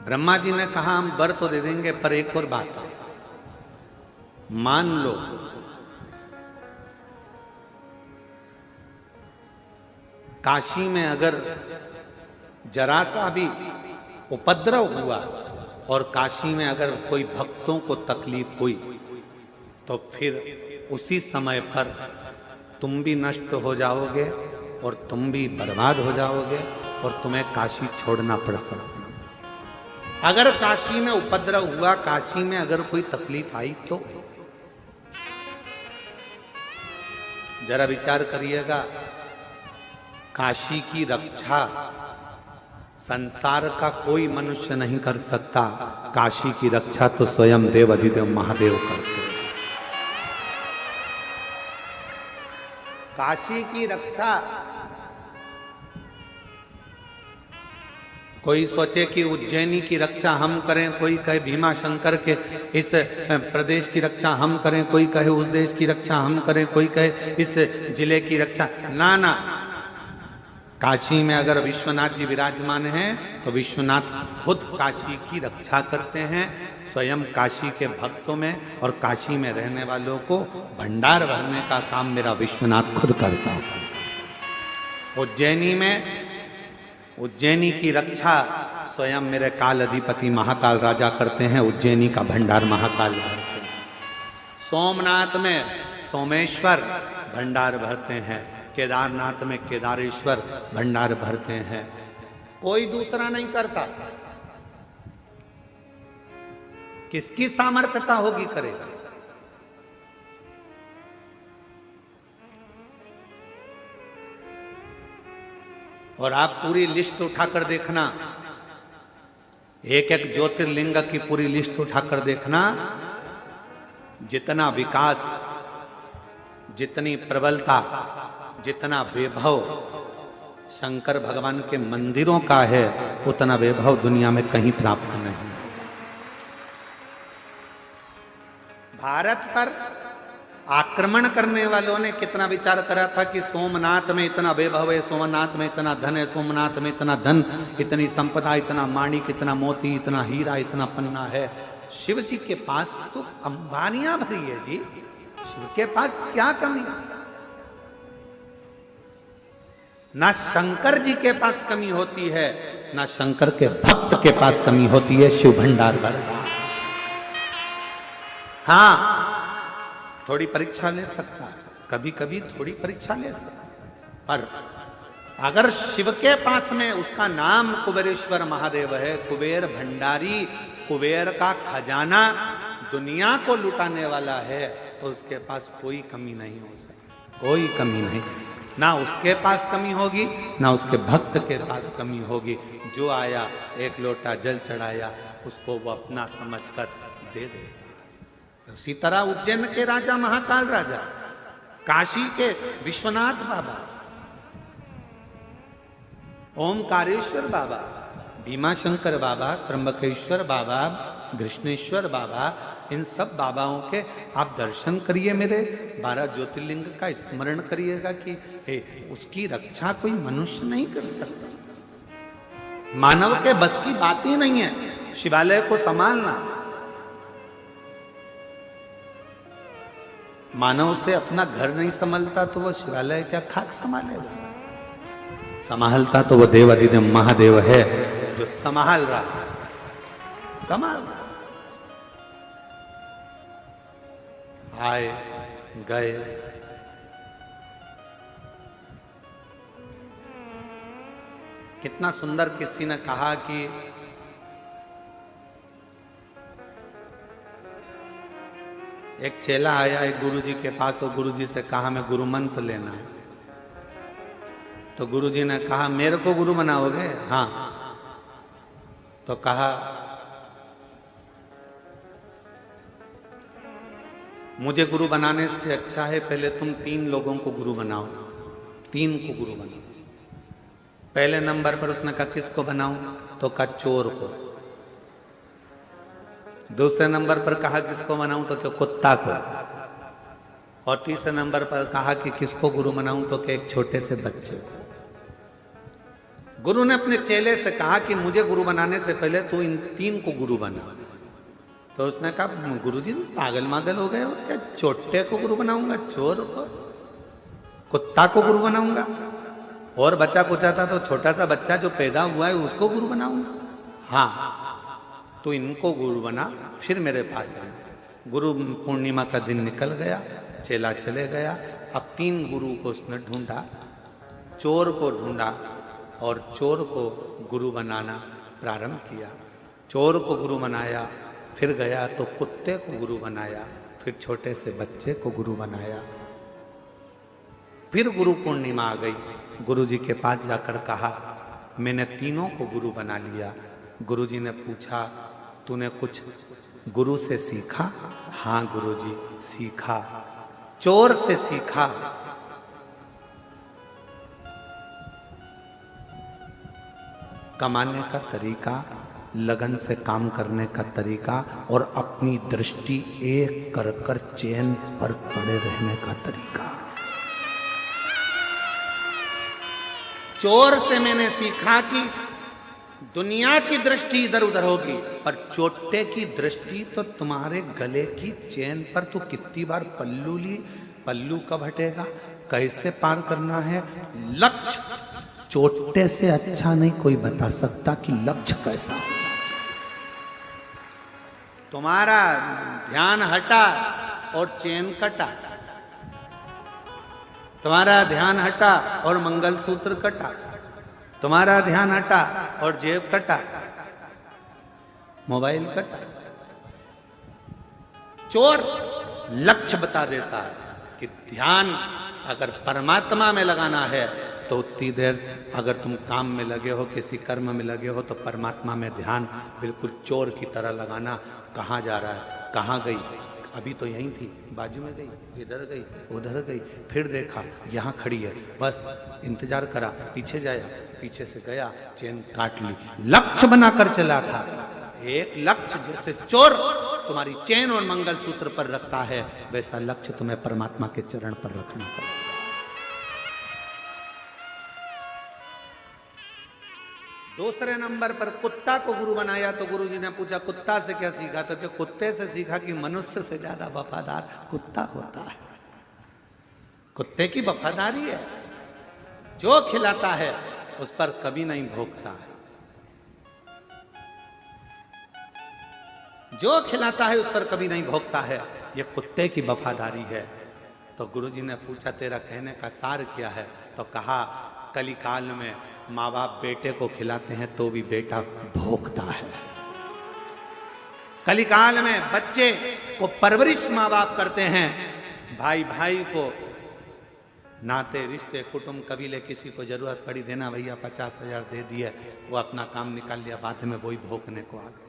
[SPEAKER 1] ब्रह्मा जी ने कहा हम वर तो दे देंगे, पर एक और बात है, मान लो काशी में अगर जरा सा भी उपद्रव हुआ और काशी में अगर कोई भक्तों को तकलीफ हुई तो फिर उसी समय पर तुम भी नष्ट हो जाओगे और तुम भी बर्बाद हो जाओगे और तुम्हें काशी छोड़ना पड़ सकता। अगर काशी में उपद्रव हुआ, काशी में अगर कोई तकलीफ आई तो जरा विचार करिएगा, काशी की रक्षा संसार का कोई मनुष्य नहीं कर सकता, काशी की रक्षा तो स्वयं देव अधिदेव महादेव करते हैं। काशी की रक्षा कोई सोचे कि उज्जैनी की रक्षा हम करें, कोई कहे भीमा शंकर के इस प्रदेश की रक्षा हम करें, कोई कहे उस देश की रक्षा हम करें, कोई कहे इस जिले की रक्षा। ना ना, काशी में अगर विश्वनाथ जी विराजमान हैं तो विश्वनाथ खुद काशी की रक्षा करते हैं। स्वयं काशी के भक्तों में और काशी में रहने वालों को भंडार भरने का काम मेरा विश्वनाथ खुद करता है। उज्जैनी की रक्षा स्वयं मेरे काल अधिपति महाकाल राजा करते हैं, उज्जैनी का भंडार महाकाल भरते हैं। सोमनाथ में सोमेश्वर भंडार भरते हैं, केदारनाथ में केदारेश्वर भंडार भरते हैं। कोई दूसरा नहीं करता। किसकी सामर्थ्यता होगी करेगा? और आप पूरी लिस्ट उठाकर देखना, एक एक ज्योतिर्लिंग की पूरी लिस्ट उठाकर देखना, जितना विकास, जितनी प्रबलता, जितना वैभव शंकर भगवान के मंदिरों का है, उतना वैभव दुनिया में कहीं प्राप्त नहीं। भारत पर आक्रमण करने वालों ने कितना विचार करा था कि सोमनाथ में इतना वैभव है, सोमनाथ में इतना धन है, सोमनाथ में इतना धन, इतनी संपदा, इतना माणिक, इतना मोती, इतना हीरा, इतना पन्ना है, शिव जी के पास तो अंबानियां भरी है जी, शिव के पास क्या कमी? ना शंकर जी के पास कमी होती है, ना शंकर के भक्त के पास कमी होती है। शिव भंडार भरा। हाँ, थोड़ी परीक्षा ले सकता है, कभी कभी थोड़ी परीक्षा ले सकता है, पर अगर शिव के पास में उसका नाम कुबेरेश्वर महादेव है, कुबेर भंडारी, कुबेर का खजाना दुनिया को लुटाने वाला है, तो उसके पास कोई कमी नहीं हो सकती, कोई कमी नहीं। ना उसके पास कमी होगी, ना उसके भक्त के पास कमी होगी। जो आया एक लोटा जल चढ़ाया, उसको वो अपना समझकर दे देगा। उसी तरह उज्जैन के राजा महाकाल राजा, काशी के विश्वनाथ बाबा, ओमकारेश्वर बाबा, भीमाशंकर बाबा, त्र्यंबकेश्वर बाबा, कृष्णेश्वर बाबा, इन सब बाबाओं के आप दर्शन करिए, मेरे 12 ज्योतिर्लिंग का स्मरण करिएगा कि उसकी रक्षा कोई मनुष्य नहीं कर सकता। मानव के बस की बात ही नहीं है शिवालय को संभालना। मानव से अपना घर नहीं संभलता तो वो शिवालय क्या खाक संभालेगा? संभालता तो वो देवाधिदेव महादेव है जो संभाल रहा है, संभाल रहा। आए गए, कितना सुंदर किसी ने कहा कि एक चेला आया एक गुरुजी के पास और गुरुजी से कहा मैं गुरु मंत्र लेना है। तो गुरुजी ने कहा मेरे को गुरु बनाओगे? हाँ। तो कहा मुझे गुरु बनाने से अच्छा है पहले तुम 3 लोगों को गुरु बनाओ, 3 को गुरु बनाओ। पहले नंबर पर उसने कहा किसको बनाऊं? तो कहा चोर को। दूसरे नंबर पर कहा किसको बनाऊं? तो क्या कुत्ता को। और तीसरे नंबर पर कहा कि किसको गुरु बनाऊं? तो क्या एक छोटे से बच्चे को। गुरु ने अपने चेले से कहा कि मुझे गुरु बनाने से पहले तू इन 3 को गुरु बना। तो उसने कहा गुरुजी पागल मागल हो गए हो क्या? छोटे को गुरु बनाऊंगा? चोर को? कुत्ता को गुरु बनाऊंगा? और बच्चा पूछा था तो छोटा सा बच्चा जो पैदा हुआ है उसको गुरु बनाऊंगा? हाँ, तो इनको गुरु बना फिर मेरे पास है। गुरु पूर्णिमा का दिन निकल गया, चेला चले गया। अब 3 गुरु को उसने ढूंढा, चोर को ढूंढा और चोर को गुरु बनाना प्रारंभ किया। चोर को गुरु बनाया, फिर गया तो कुत्ते को गुरु बनाया, फिर छोटे से बच्चे को गुरु बनाया। फिर गुरु पूर्णिमा आ गई, गुरुजी के पास जाकर कहा मैंने 3 को गुरु बना लिया। गुरुजी ने पूछा तूने कुछ गुरु से सीखा? हाँ गुरुजी सीखा। चोर से सीखा। कमाने का तरीका, लगन से काम करने का तरीका और अपनी दृष्टि एक कर कर चैन पर पड़े रहने का तरीका। चोर से मैंने सीखा कि दुनिया की दृष्टि इधर उधर होगी, पर चोटे की दृष्टि तो तुम्हारे गले की चैन पर। तो कितनी बार पल्लू ली, पल्लू कब हटेगा, कैसे पार करना है। लक्ष्य चोटे से अच्छा नहीं कोई बता सकता कि लक्ष्य कैसा होना चाहिए। तुम्हारा ध्यान हटा और चैन कटा, तुम्हारा ध्यान हटा और मंगलसूत्र कटा, तुम्हारा ध्यान हटा और जेब कटा, मोबाइल कटा। चोर लक्ष्य बता देता है कि ध्यान अगर परमात्मा में लगाना है तो उतनी देर अगर तुम काम में लगे हो, किसी कर्म में लगे हो, तो परमात्मा में ध्यान बिल्कुल चोर की तरह लगाना। कहाँ जा रहा है, कहाँ गई, अभी तो यहीं थी, बाजू में गई, इधर गई, उधर गई, फिर देखा यहाँ खड़ी है, बस इंतजार करा, पीछे जाया, पीछे से गया, चैन काट ली। लक्ष्य बनाकर चला था। एक लक्ष्य जैसे चोर तुम्हारी चैन और मंगलसूत्र पर रखता है, वैसा लक्ष्य तुम्हें परमात्मा के चरण पर रखना पड़ेगा। दूसरे नंबर पर कुत्ता को गुरु बनाया तो गुरुजी ने पूछा कुत्ता से क्या सीखा, तो क्या कुत्ते से सीखा कि मनुष्य से ज्यादा वफादार कुत्ता होता है। कुत्ते की वफादारी है, जो खिलाता है उस पर कभी नहीं भोंकता है, जो खिलाता है उस पर कभी नहीं भोंकता है, ये कुत्ते की वफादारी है। तो गुरुजी ने पूछा तेरा कहने का सार क्या है, तो कहा कलिकाल में माँ बाप बेटे को खिलाते हैं तो भी बेटा भोंकता है। कलिकाल में बच्चे को परवरिश माँ बाप करते हैं, भाई भाई को नाते रिश्ते कुटुंब कबीले किसी को जरूरत पड़ी देना भैया 50,000 दे दिए, वो अपना काम निकाल लिया, बाद में वही भोंकने को आ गए।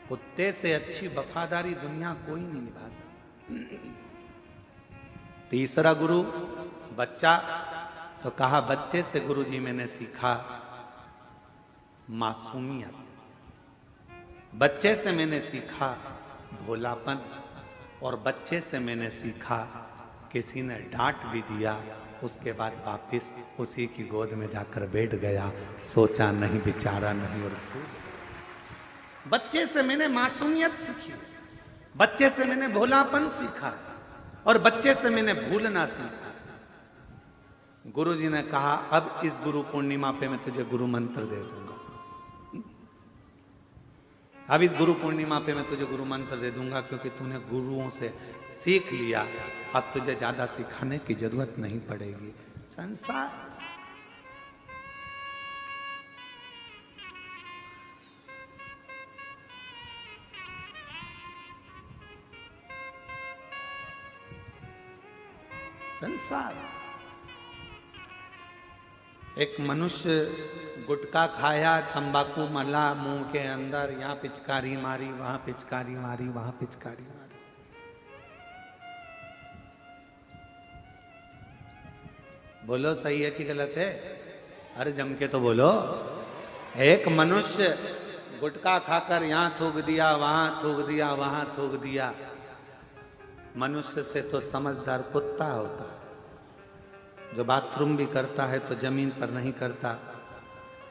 [SPEAKER 1] कुत्ते से अच्छी वफादारी दुनिया कोई नहीं निभा सकती। तीसरा गुरु बच्चा, तो कहा बच्चे से गुरुजी मैंने सीखा मासूमियत, बच्चे से मैंने सीखा भोलापन, और बच्चे से मैंने सीखा किसी ने डांट भी दिया उसके बाद वापिस उसी की गोद में जाकर बैठ गया, सोचा नहीं विचारा नहीं और बच्चे से मैंने मासूमियत सीखी, बच्चे से मैंने भोलापन सीखा, और बच्चे से मैंने भूलना सीखा। गुरुजी ने कहा अब इस गुरु पूर्णिमा पे मैं तुझे गुरु मंत्र दे दूंगा, अब इस गुरु पूर्णिमा पे मैं तुझे गुरु मंत्र दे दूंगा, क्योंकि तूने गुरुओं से सीख लिया, अब तुझे ज्यादा सिखाने की जरूरत नहीं पड़ेगी। संसार संसार एक मनुष्य गुटखा खाया, तंबाकू मला मुंह के अंदर, यहां पिचकारी मारी, वहां पिचकारी मारी, वहां पिचकारी मारी। बोलो सही है कि गलत है? अरे जम के तो बोलो। एक मनुष्य गुटखा खाकर यहां थूक दिया, वहां थूक दिया, वहां थूक दिया। मनुष्य से तो समझदार कुत्ता होता है, जो बाथरूम भी करता है तो जमीन पर नहीं करता,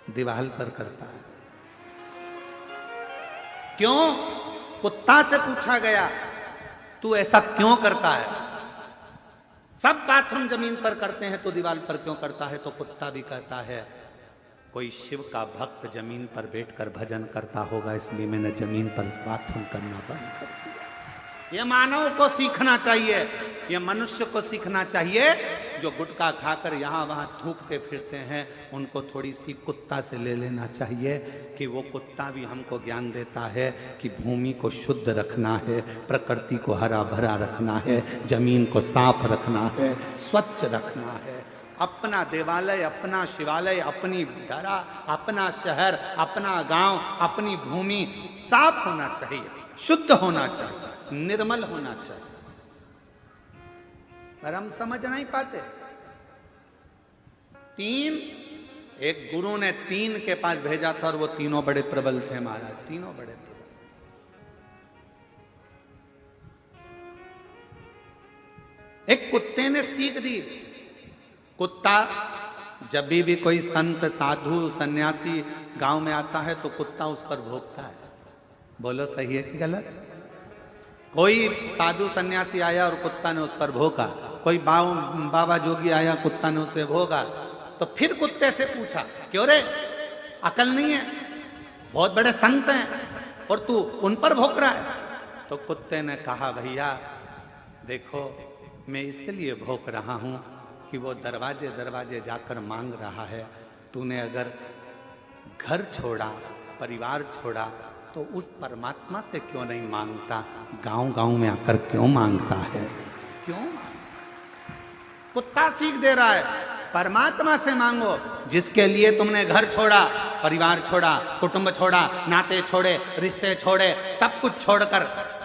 [SPEAKER 1] दीवार पर करता है। क्यों? कुत्ता से पूछा गया तू ऐसा क्यों करता है? सब बाथरूम जमीन पर करते हैं तो दीवार पर क्यों करता है? तो कुत्ता भी कहता है कोई शिव का भक्त जमीन पर बैठकर भजन करता होगा, इसलिए मैंने जमीन पर बाथरूम करना बंद कर दिया। ये मानव को सीखना चाहिए, ये मनुष्य को सीखना चाहिए। जो गुटखा खाकर यहाँ वहाँ थूकते फिरते हैं, उनको थोड़ी सी कुत्ता से ले लेना चाहिए कि वो कुत्ता भी हमको ज्ञान देता है कि भूमि को शुद्ध रखना है, प्रकृति को हरा भरा रखना है, जमीन को साफ रखना है, स्वच्छ रखना है। अपना देवालय, अपना शिवालय, अपनी धरा, अपना शहर, अपना गांव, अपनी भूमि साफ होना चाहिए, शुद्ध होना चाहिए, निर्मल होना चाहिए। पर हम समझ नहीं पाते। एक गुरु ने 3 के पास भेजा था और वो तीनों बड़े प्रबल थे महाराज, तीनों बड़े प्रबल। एक कुत्ते ने सीख दी। कुत्ता जब भी कोई संत साधु सन्यासी गांव में आता है तो कुत्ता उस पर भौंकता है। बोलो सही है कि गलत? कोई साधु सन्यासी आया और कुत्ता ने उस पर भौंका, कोई बाबा जोगी आया, कुत्ता ने उसे भौंका। तो फिर कुत्ते से पूछा क्यों रे, अकल नहीं है, बहुत बड़े संत हैं और तू उन पर भौंक रहा है? तो कुत्ते ने कहा भैया देखो, मैं इसलिए भौंक रहा हूं कि वो दरवाजे दरवाजे जाकर मांग रहा है। तूने अगर घर छोड़ा, परिवार छोड़ा, तो उस परमात्मा से क्यों नहीं मांगता? गांव गांव में आकर क्यों मांगता है? क्यों? कुत्ता सीख दे रहा है, परमात्मा से मांगो। जिसके लिए तुमने घर छोड़ा, परिवार छोड़ा, कुटुंब छोड़ा, नाते छोड़े, रिश्ते छोड़े, सब कुछ छोड़कर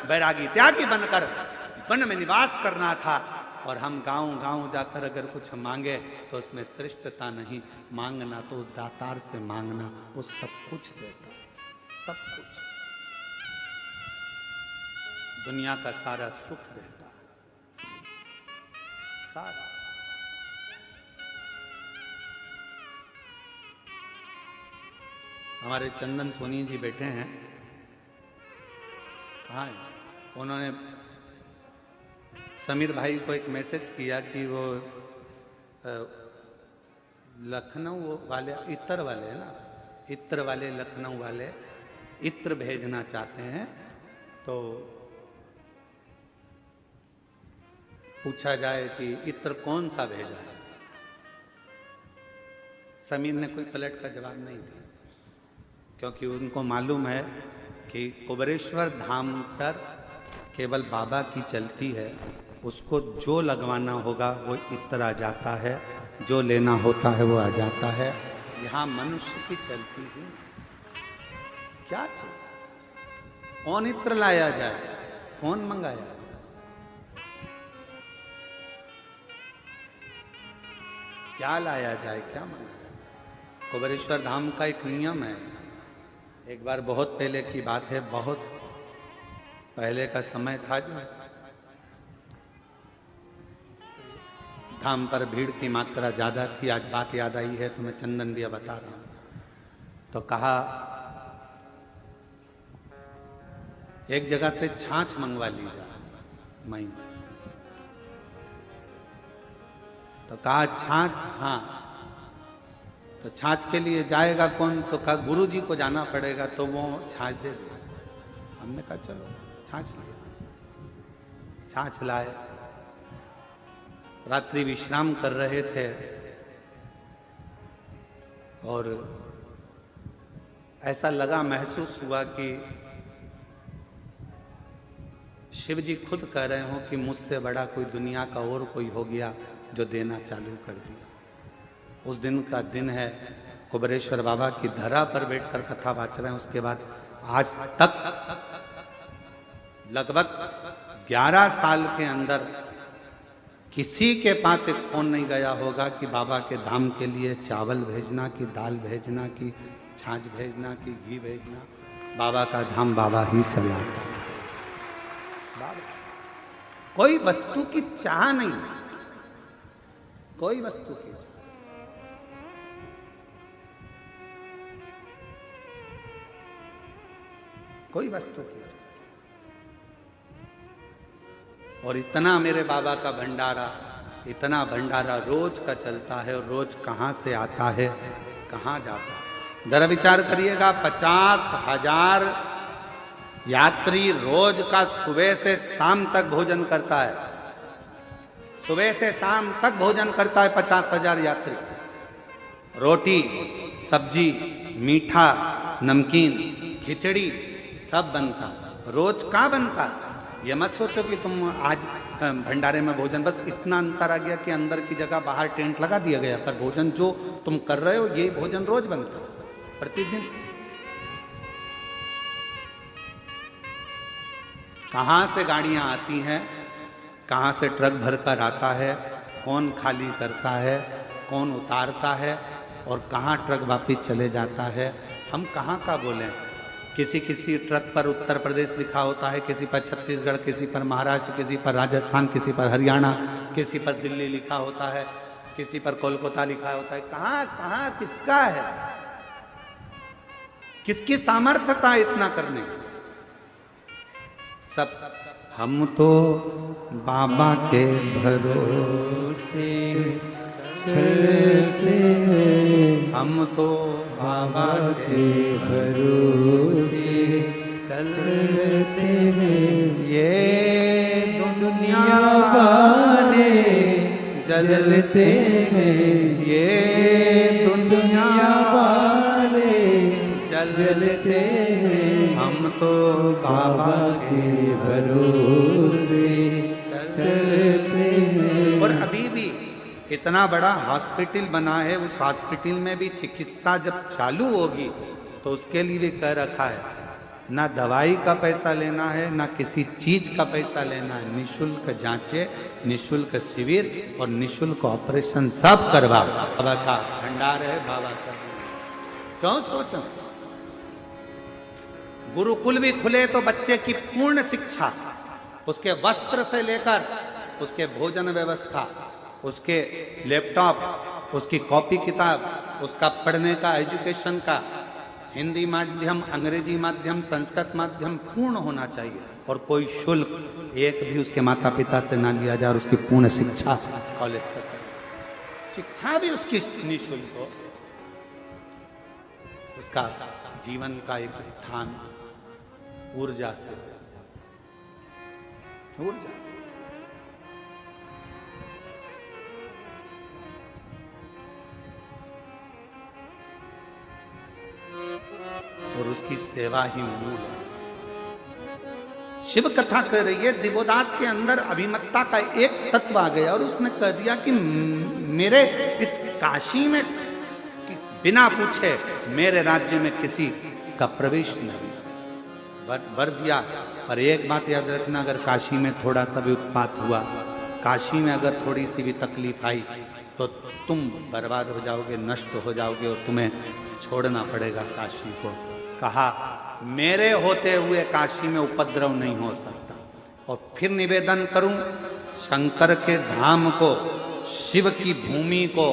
[SPEAKER 1] बैरागी त्यागी बनकर वन में निवास करना था, और हम गांव गांव जाकर अगर कुछ मांगे तो उसमें श्रेष्ठता नहीं, मांगना तो उस दातार से मांगना, वो सब कुछ देता, सब कुछ, दुनिया का सारा सुख देता, सारा। हमारे चंदन सोनी जी बैठे हैं, कहाँ हैं? उन्होंने समीर भाई को एक मैसेज किया कि वो लखनऊ वाले इत्र वाले है ना, इत्र वाले लखनऊ वाले इत्र भेजना चाहते हैं, तो पूछा जाए कि इत्र कौन सा भेजा है। समीर ने कोई पलट का जवाब नहीं दिया, क्योंकि उनको मालूम है कि कुबेरेश्वर धाम पर केवल बाबा की चलती है, उसको जो लगवाना होगा वो इत्र आ जाता है, जो लेना होता है वो आ जाता है। यहाँ मनुष्य की चलती है, क्या चाहिए? कौन इत्र लाया जाए, कौन मंगाया? क्या लाया जाए, क्या मंगाया? कुबेरेश्वर धाम का एक नियम है। एक बार बहुत पहले की बात है, बहुत पहले का समय था, जो धाम पर भीड़ की मात्रा ज्यादा थी। आज बात याद आई है तो मैं चंदन भी बता रहा हूं। तो कहा एक जगह से छाछ मंगवा ली जाए मई। तो कहा छाछ, हाँ। तो छाछ के लिए जाएगा कौन? तो कहा गुरु जी को जाना पड़ेगा, तो वो छाछ दे दिया। हमने कहा चलो छाछ लाए। छाछ लाए, रात्रि विश्राम कर रहे थे और ऐसा लगा, महसूस हुआ कि शिव जी खुद कह रहे हो कि मुझसे बड़ा कोई दुनिया का और कोई हो गया जो देना चालू कर दिया। उस दिन का दिन है, कुबेरेश्वर बाबा की धरा पर बैठकर कथा वाच रहे हैं। उसके बाद आज तक लगभग 11 साल के अंदर किसी के पास एक फोन नहीं गया होगा कि बाबा के धाम के लिए चावल भेजना, कि दाल भेजना, कि छाछ भेजना, कि घी भेजना। बाबा का धाम बाबा ही चलाता है। कोई वस्तु की चाह नहीं, कोई वस्तु की चाह। कोई वस्तु की चाह। और इतना मेरे बाबा का भंडारा, इतना भंडारा रोज का चलता है, और रोज कहाँ से आता है, कहाँ जाता है। जरा विचार करिएगा, 50,000 यात्री रोज का सुबह से शाम तक भोजन करता है। सुबह से शाम तक भोजन करता है 50,000 यात्री। रोटी, सब्जी, मीठा, नमकीन, खिचड़ी सब बनता, रोज का बनता। ये मत सोचो कि तुम आज भंडारे में भोजन, बस इतना अंतर आ गया कि अंदर की जगह बाहर टेंट लगा दिया गया, पर भोजन जो तुम कर रहे हो ये भोजन रोज बनता प्रतिदिन। कहाँ से गाड़ियां आती हैं, कहाँ से ट्रक भरकर आता है, कौन खाली करता है, कौन उतारता है, और कहाँ ट्रक वापिस चले जाता है। हम कहाँ का बोलें? किसी किसी ट्रक पर उत्तर प्रदेश लिखा होता है, किसी पर छत्तीसगढ़, किसी पर महाराष्ट्र, किसी पर राजस्थान, किसी पर हरियाणा, किसी पर दिल्ली लिखा होता है, किसी पर कोलकाता लिखा होता है। कहाँ कहाँ किसका है? किसकी सामर्थ्यता इतना करने की? सब हम तो बाबा के भरोसे चलते हैं, हम तो बाबा के भरोसे चलते हैं। ये दुनिया वाले जलते हैं, ये दुनिया वाले जलते हैं, हम तो बाबा के भरोसे चलते हैं। और अभी भी इतना बड़ा हॉस्पिटल बना है, उस हॉस्पिटल में भी चिकित्सा जब चालू होगी तो उसके लिए भी कह रखा है, ना दवाई का पैसा लेना है, ना किसी चीज का पैसा लेना है। निःशुल्क जांचे, निःशुल्क शिविर और निःशुल्क ऑपरेशन सब करवा। बाबा का भंडार है, बाबा का। क्यों सोचो? गुरुकुल भी खुले तो बच्चे की पूर्ण शिक्षा, उसके वस्त्र से लेकर उसके भोजन व्यवस्था, उसके लैपटॉप, उसकी कॉपी किताब, उसका पढ़ने का, एजुकेशन का हिंदी माध्यम, अंग्रेजी माध्यम, संस्कृत माध्यम पूर्ण होना चाहिए और कोई शुल्क एक भी उसके माता पिता से ना लिया जाए और उसकी पूर्ण शिक्षा कॉलेज तक, शिक्षा भी उसकी निःशुल्क हो, उसका जीवन का एक उत्थान ऊर्जा से, ऊर्जा से। और उसकी सेवा ही मूल है। शिव कथा कर रही है, दिवोदास के अंदर अभिमत्ता का एक तत्व आ गया और उसने कह दिया कि मेरे इस काशी में बिना पूछे मेरे राज्य में किसी का प्रवेश नहीं, वर दिया। पर एक बात याद रखना, अगर काशी में थोड़ा सा भी उत्पात हुआ, काशी में अगर थोड़ी सी भी तकलीफ आई तो तुम बर्बाद हो जाओगे, नष्ट हो जाओगे और तुम्हें छोड़ना पड़ेगा काशी को। कहा मेरे होते हुए काशी में उपद्रव नहीं हो सकता। और फिर निवेदन करूं, शंकर के धाम को, शिव की भूमि को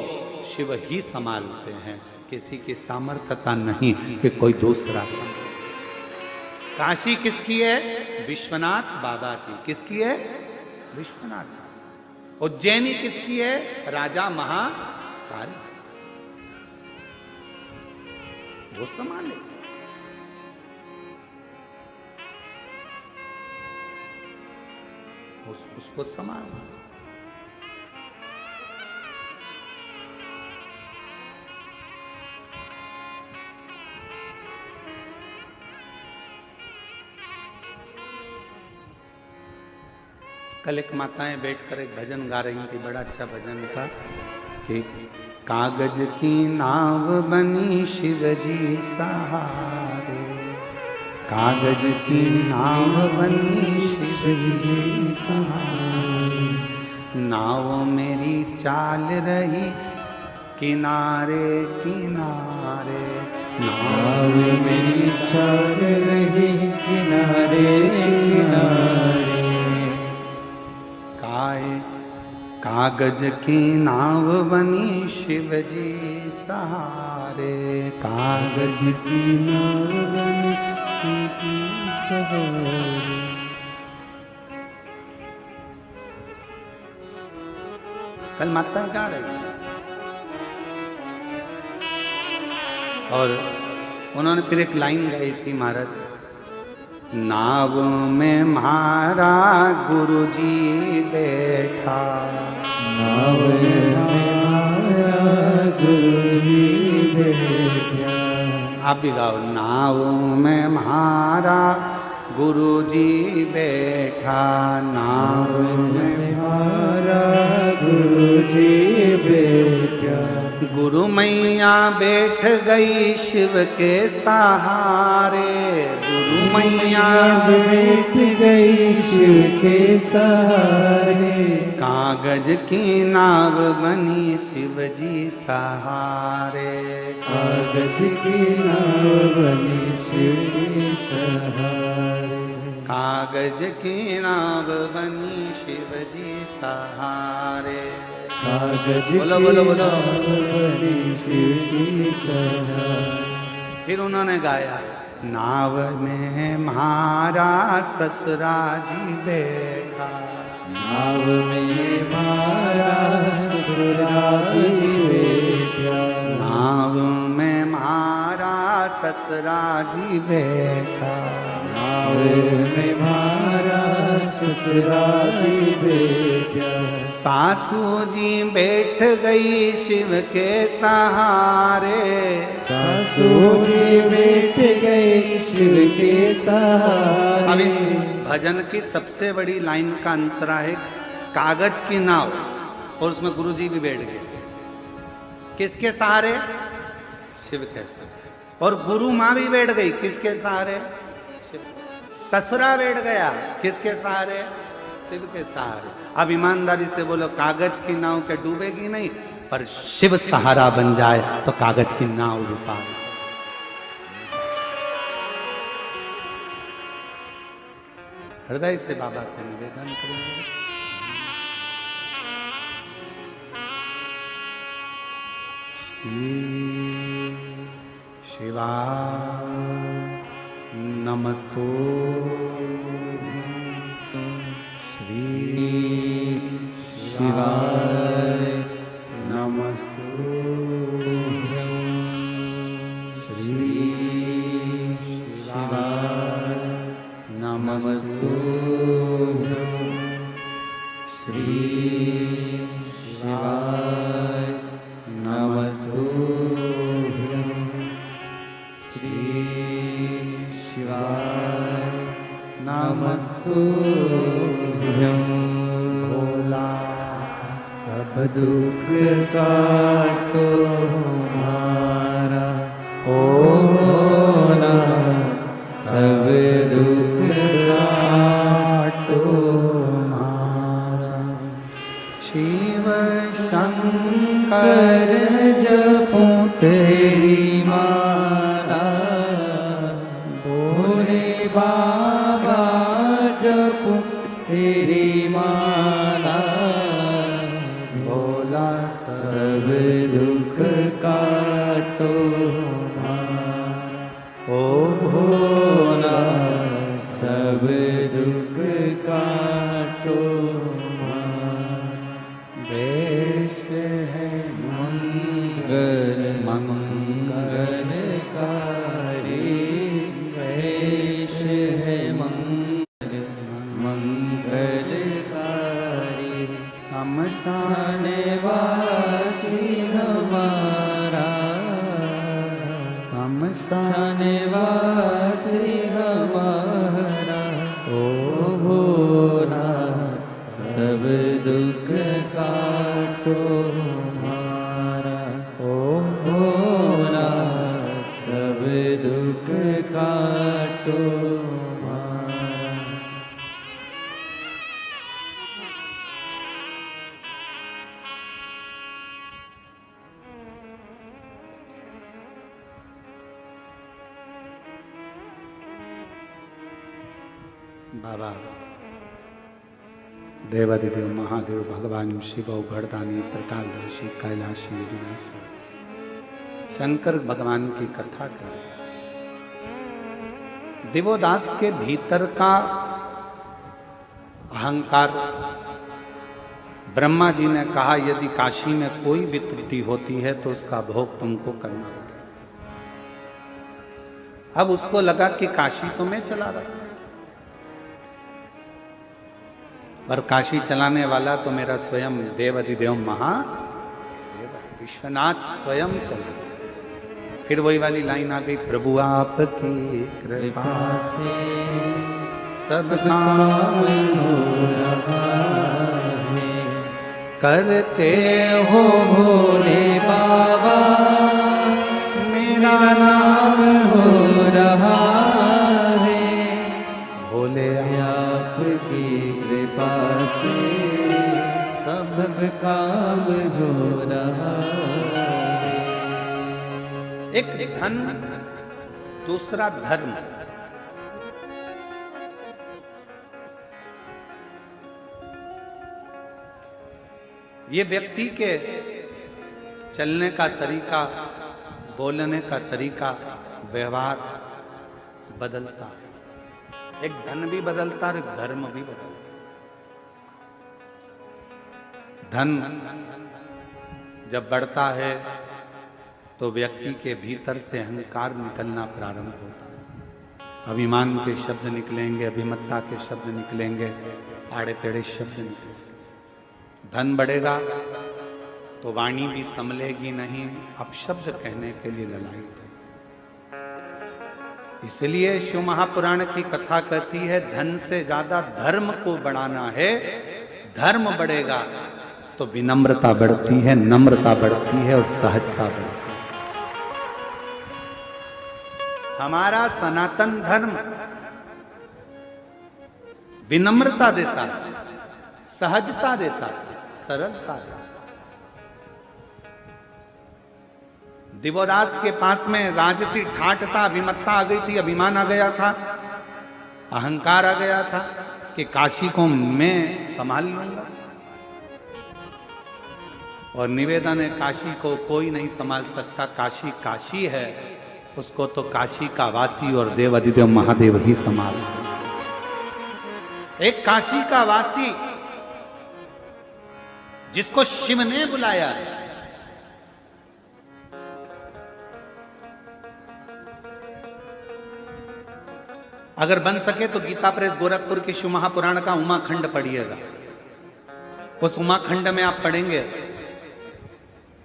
[SPEAKER 1] शिव ही संभालते हैं, किसी की सामर्थ्यता नहीं कि कोई दूसरा संभाले। काशी किसकी है? विश्वनाथ बाबा की। किसकी है? विश्वनाथ बाबा। उज्जैनी किसकी है? राजा महाकाल। वो संभाले। उसको संभालना। कल एक माताएं बैठकर एक भजन गा रही थी, बड़ा अच्छा भजन था कि कागज की नाव बनी शिवजी सहारे, कागज की नाव बनी शिवजी सहारे, नाव मेरी चाल रही किनारे किनारे, नाव मेरी चाल रही किनारे किनारे, कागज की नाव बनी शिवजी सहारे, कागज की नाव बनी शिवजी सहारे। कल माता गा रही और उन्होंने फिर एक लाइन गाई थी महाराज, नाव में म्हारा गुरुजी बैठा, नाव में म्हारा गुरुजी बैठा। आप भी गाओ, नाव में म्हारा गुरुजी बैठा, नाव में म्हारा गुरुजी बैठा, गुरु मैया बैठ गई शिव के सहारे, गुरु मैया बैठ गई शिव के सहारे, कागज की नाव बनी शिवजी सहारे, कागज की नाव बनी शिवजी सहारे, कागज की नाव बनी शिवजी सहारे, कागज बोलो बोलो बोलो बनी शिवजी सहारे। फिर उन्होंने गाया, नाव में म्हारा ससुरा जी बैठा, नाव में म्हारा ससुरा जी बैठा, नाव में म्हारा ससुरा जी बैठा, नाव में म्हारा ससुरा जी बैठा, सासू जी बैठ गई शिव के सहारे, सासू जी बैठ गई शिव के सहारे। अब इस भजन की सबसे बड़ी लाइन का अंतरा है, कागज की नाव और उसमें गुरुजी भी बैठ गए। किसके सहारे? शिव के सहारे। और गुरु माँ भी बैठ गई, किसके सहारे? ससुरा बैठ गया, किसके सहारे? शिव के सहारे। अब ईमानदारी से बोलो, कागज की नाव के डूबेगी नहीं, पर शिव सहारा बन जाए तो कागज की नाव भी पार। हृदय से बाबा से निवेदन करेंगे, शिवाय नमस्तु श्री शिवाय नमस्तु श्री शिवाय नमस्तु श्री शिवाय नमस्तु श्री शिवाय नमस्तु भोला सब दुख काटो हमारा, ओ भोला सब दुख काटो हमारा। शिव शंकर जपो तेरी माला, भोले बाबा जपो तेरी माला, भोला सब दुख काटो हमारा, ओ भोला सब दुख काटो हमारा। वेश है मंगल मंगलकारी, वेश है मंगल मंगलकारी, शमशान वासी हमारा, शमशान वासी हमारा, ओ भोला सब दुख काटो हमारा, ओ भोला सब दुख काटो हमारा। बाबा देवादिदेव महादेव भगवान शिव घड़दानी प्रकालदर्शी कैलाशी विनाशी शंकर भगवान की कथा करें। दिवोदास के भीतर का अहंकार, ब्रह्मा जी ने कहा यदि काशी में कोई भी त्रुटि होती है तो उसका भोग तुमको करना होगा। अब उसको लगा कि काशी तो मैं चला रहा था, पर काशी चलाने वाला तो मेरा स्वयं देवादिदेव महादेव विश्वनाथ स्वयं चला। फिर वही वाली लाइन आ गई, प्रभु आपकी कृपा से सब काम हो रहा है, करते हो भोले बाबा मेरा नाम हो रहा है, भोले आपकी कृपा से सब काम हो रहा है। एक धन, दूसरा धर्म। ये व्यक्ति के चलने का तरीका, बोलने का तरीका, व्यवहार बदलता है। एक धन भी बदलता है, एक धर्म भी बदलता है। धन जब बढ़ता है तो व्यक्ति के भीतर से अहंकार निकलना प्रारंभ होता है। अभिमान के शब्द निकलेंगे, अभिमत्ता के शब्द निकलेंगे, आड़े टेढ़े शब्द निकलेंगे। धन बढ़ेगा तो वाणी भी संभलेगी नहीं, अपशब्द कहने के लिए ललायित है। इसलिए शिव महापुराण की कथा कहती है धन से ज्यादा धर्म को बढ़ाना है। धर्म बढ़ेगा तो विनम्रता बढ़ती है, नम्रता बढ़ती है और सहजता बढ़ती है। हमारा सनातन धर्म विनम्रता देता है, सहजता देता है, सरलता देता है। दिवोदास के पास में राजसी ठाठ था, अभिमत्ता आ गई थी, अभिमान आ गया था, अहंकार आ गया था कि काशी को मैं संभाल लूंगा। और निवेदन है, काशी को कोई नहीं संभाल सकता। काशी काशी है, उसको तो काशी का वासी और देवाधिदेव महादेव ही संभाल। एक काशी का वासी जिसको शिव ने बुलाया, अगर बन सके तो गीता प्रेस गोरखपुर की शिव महापुराण का उमाखंड पढ़िएगा। उस उमाखंड में आप पढ़ेंगे,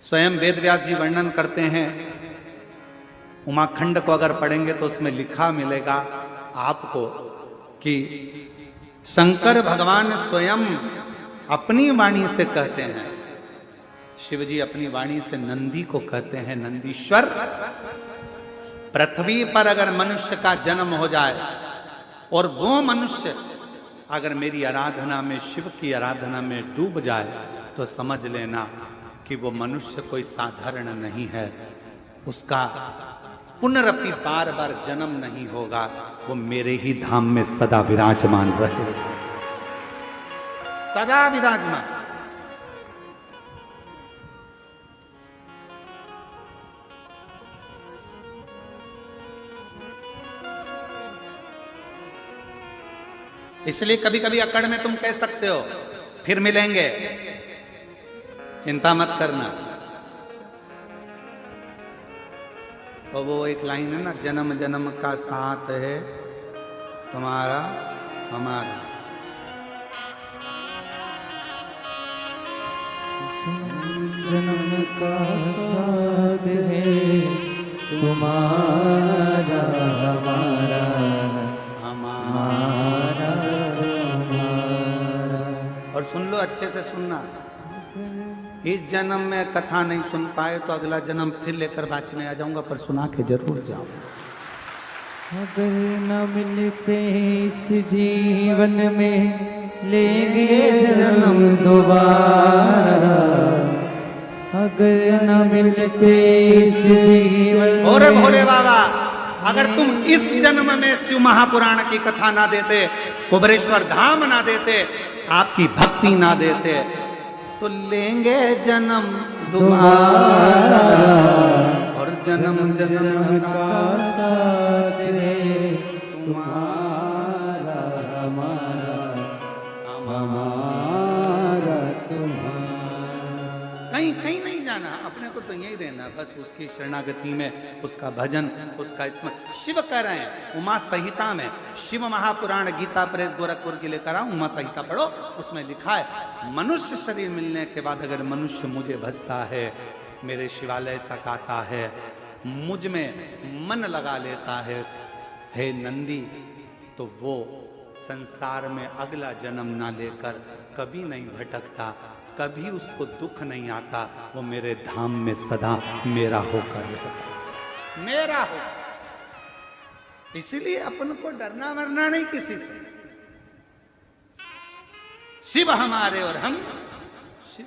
[SPEAKER 1] स्वयं वेद व्यास जी वर्णन करते हैं। उमाखंड को अगर पढ़ेंगे तो उसमें लिखा मिलेगा आपको कि शंकर भगवान स्वयं अपनी वाणी से कहते हैं, शिव जी अपनी वाणी से नंदी को कहते हैं, नंदीश्वर पृथ्वी पर अगर मनुष्य का जन्म हो जाए और वो मनुष्य अगर मेरी आराधना में, शिव की आराधना में डूब जाए, तो समझ लेना कि वो मनुष्य कोई साधारण नहीं है, उसका पुनरपि बार बार जन्म नहीं होगा, वो मेरे ही धाम में सदा विराजमान रहेगा, सदा विराजमान। इसलिए कभी कभी अकड़ में तुम कह सकते हो फिर मिलेंगे, चिंता मत करना। और वो एक लाइन है ना, जन्म जन्म का साथ है तुम्हारा हमारा।
[SPEAKER 2] जन्म का साथ है तुम्हारा हमारा, हमारा तुम्हारा।
[SPEAKER 1] और सुन लो, अच्छे से सुनना, इस जन्म में कथा नहीं सुन पाए तो अगला जन्म फिर लेकर बाँचने आ जाऊंगा, पर सुना के जरूर जाऊं।
[SPEAKER 2] अगर न मिलते इस जीवन में लेंगे जन्म दोबारा, अगर न मिलते इस जीवन।
[SPEAKER 1] और भोले बाबा, अगर तुम इस जन्म में शिव महापुराण की कथा ना देते, कुबरेश्वर धाम ना देते, आपकी भक्ति ना देते, तो लेंगे जन्म दोबारा। और जन्म जन्म का
[SPEAKER 2] साथ है तुम्हारा हमारा, हमारा तुम्हारा।
[SPEAKER 1] कहीं कहीं नहीं जाना, अपने को तो यही रहना, बस उसकी शरणागति में, उसका भजन, उसका स्मरण। शिव कह रहे हैं उमा संहिता में, शिव महापुराण गीता प्रेस गोरखपुर की लेकर आओ, उमा संहिता पढ़ो, उसमें लिखा है मनुष्य शरीर मिलने के बाद अगर मनुष्य मुझे भजता है, मेरे शिवालय तक आता है, मुझ में मन लगा लेता है, हे नंदी, तो वो संसार में अगला जन्म ना लेकर कभी नहीं भटकता, कभी उसको दुख नहीं आता, वो मेरे धाम में सदा मेरा होकर रहता, मेरा हो। इसीलिए अपन को डरना मरना नहीं किसी से। शिव हमारे और हम शिव।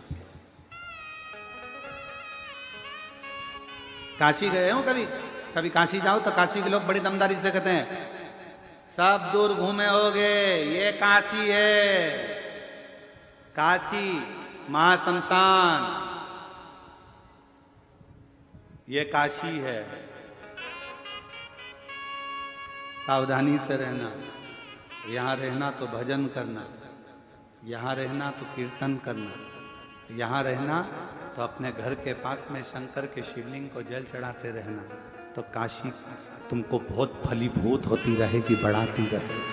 [SPEAKER 1] काशी गए हो कभी? कभी काशी जाओ तो काशी के लोग बड़ी दमदारी से कहते हैं सब दूर घूमे होगे, ये काशी है, काशी महाशमशान, ये काशी है। सावधानी से रहना, यहाँ रहना तो भजन करना, यहाँ रहना तो कीर्तन करना, यहाँ रहना तो अपने घर के पास में शंकर के शिवलिंग को जल चढ़ाते रहना, तो काशी तुमको बहुत फलीभूत होती रहेगी, बढ़ाती रहेगी।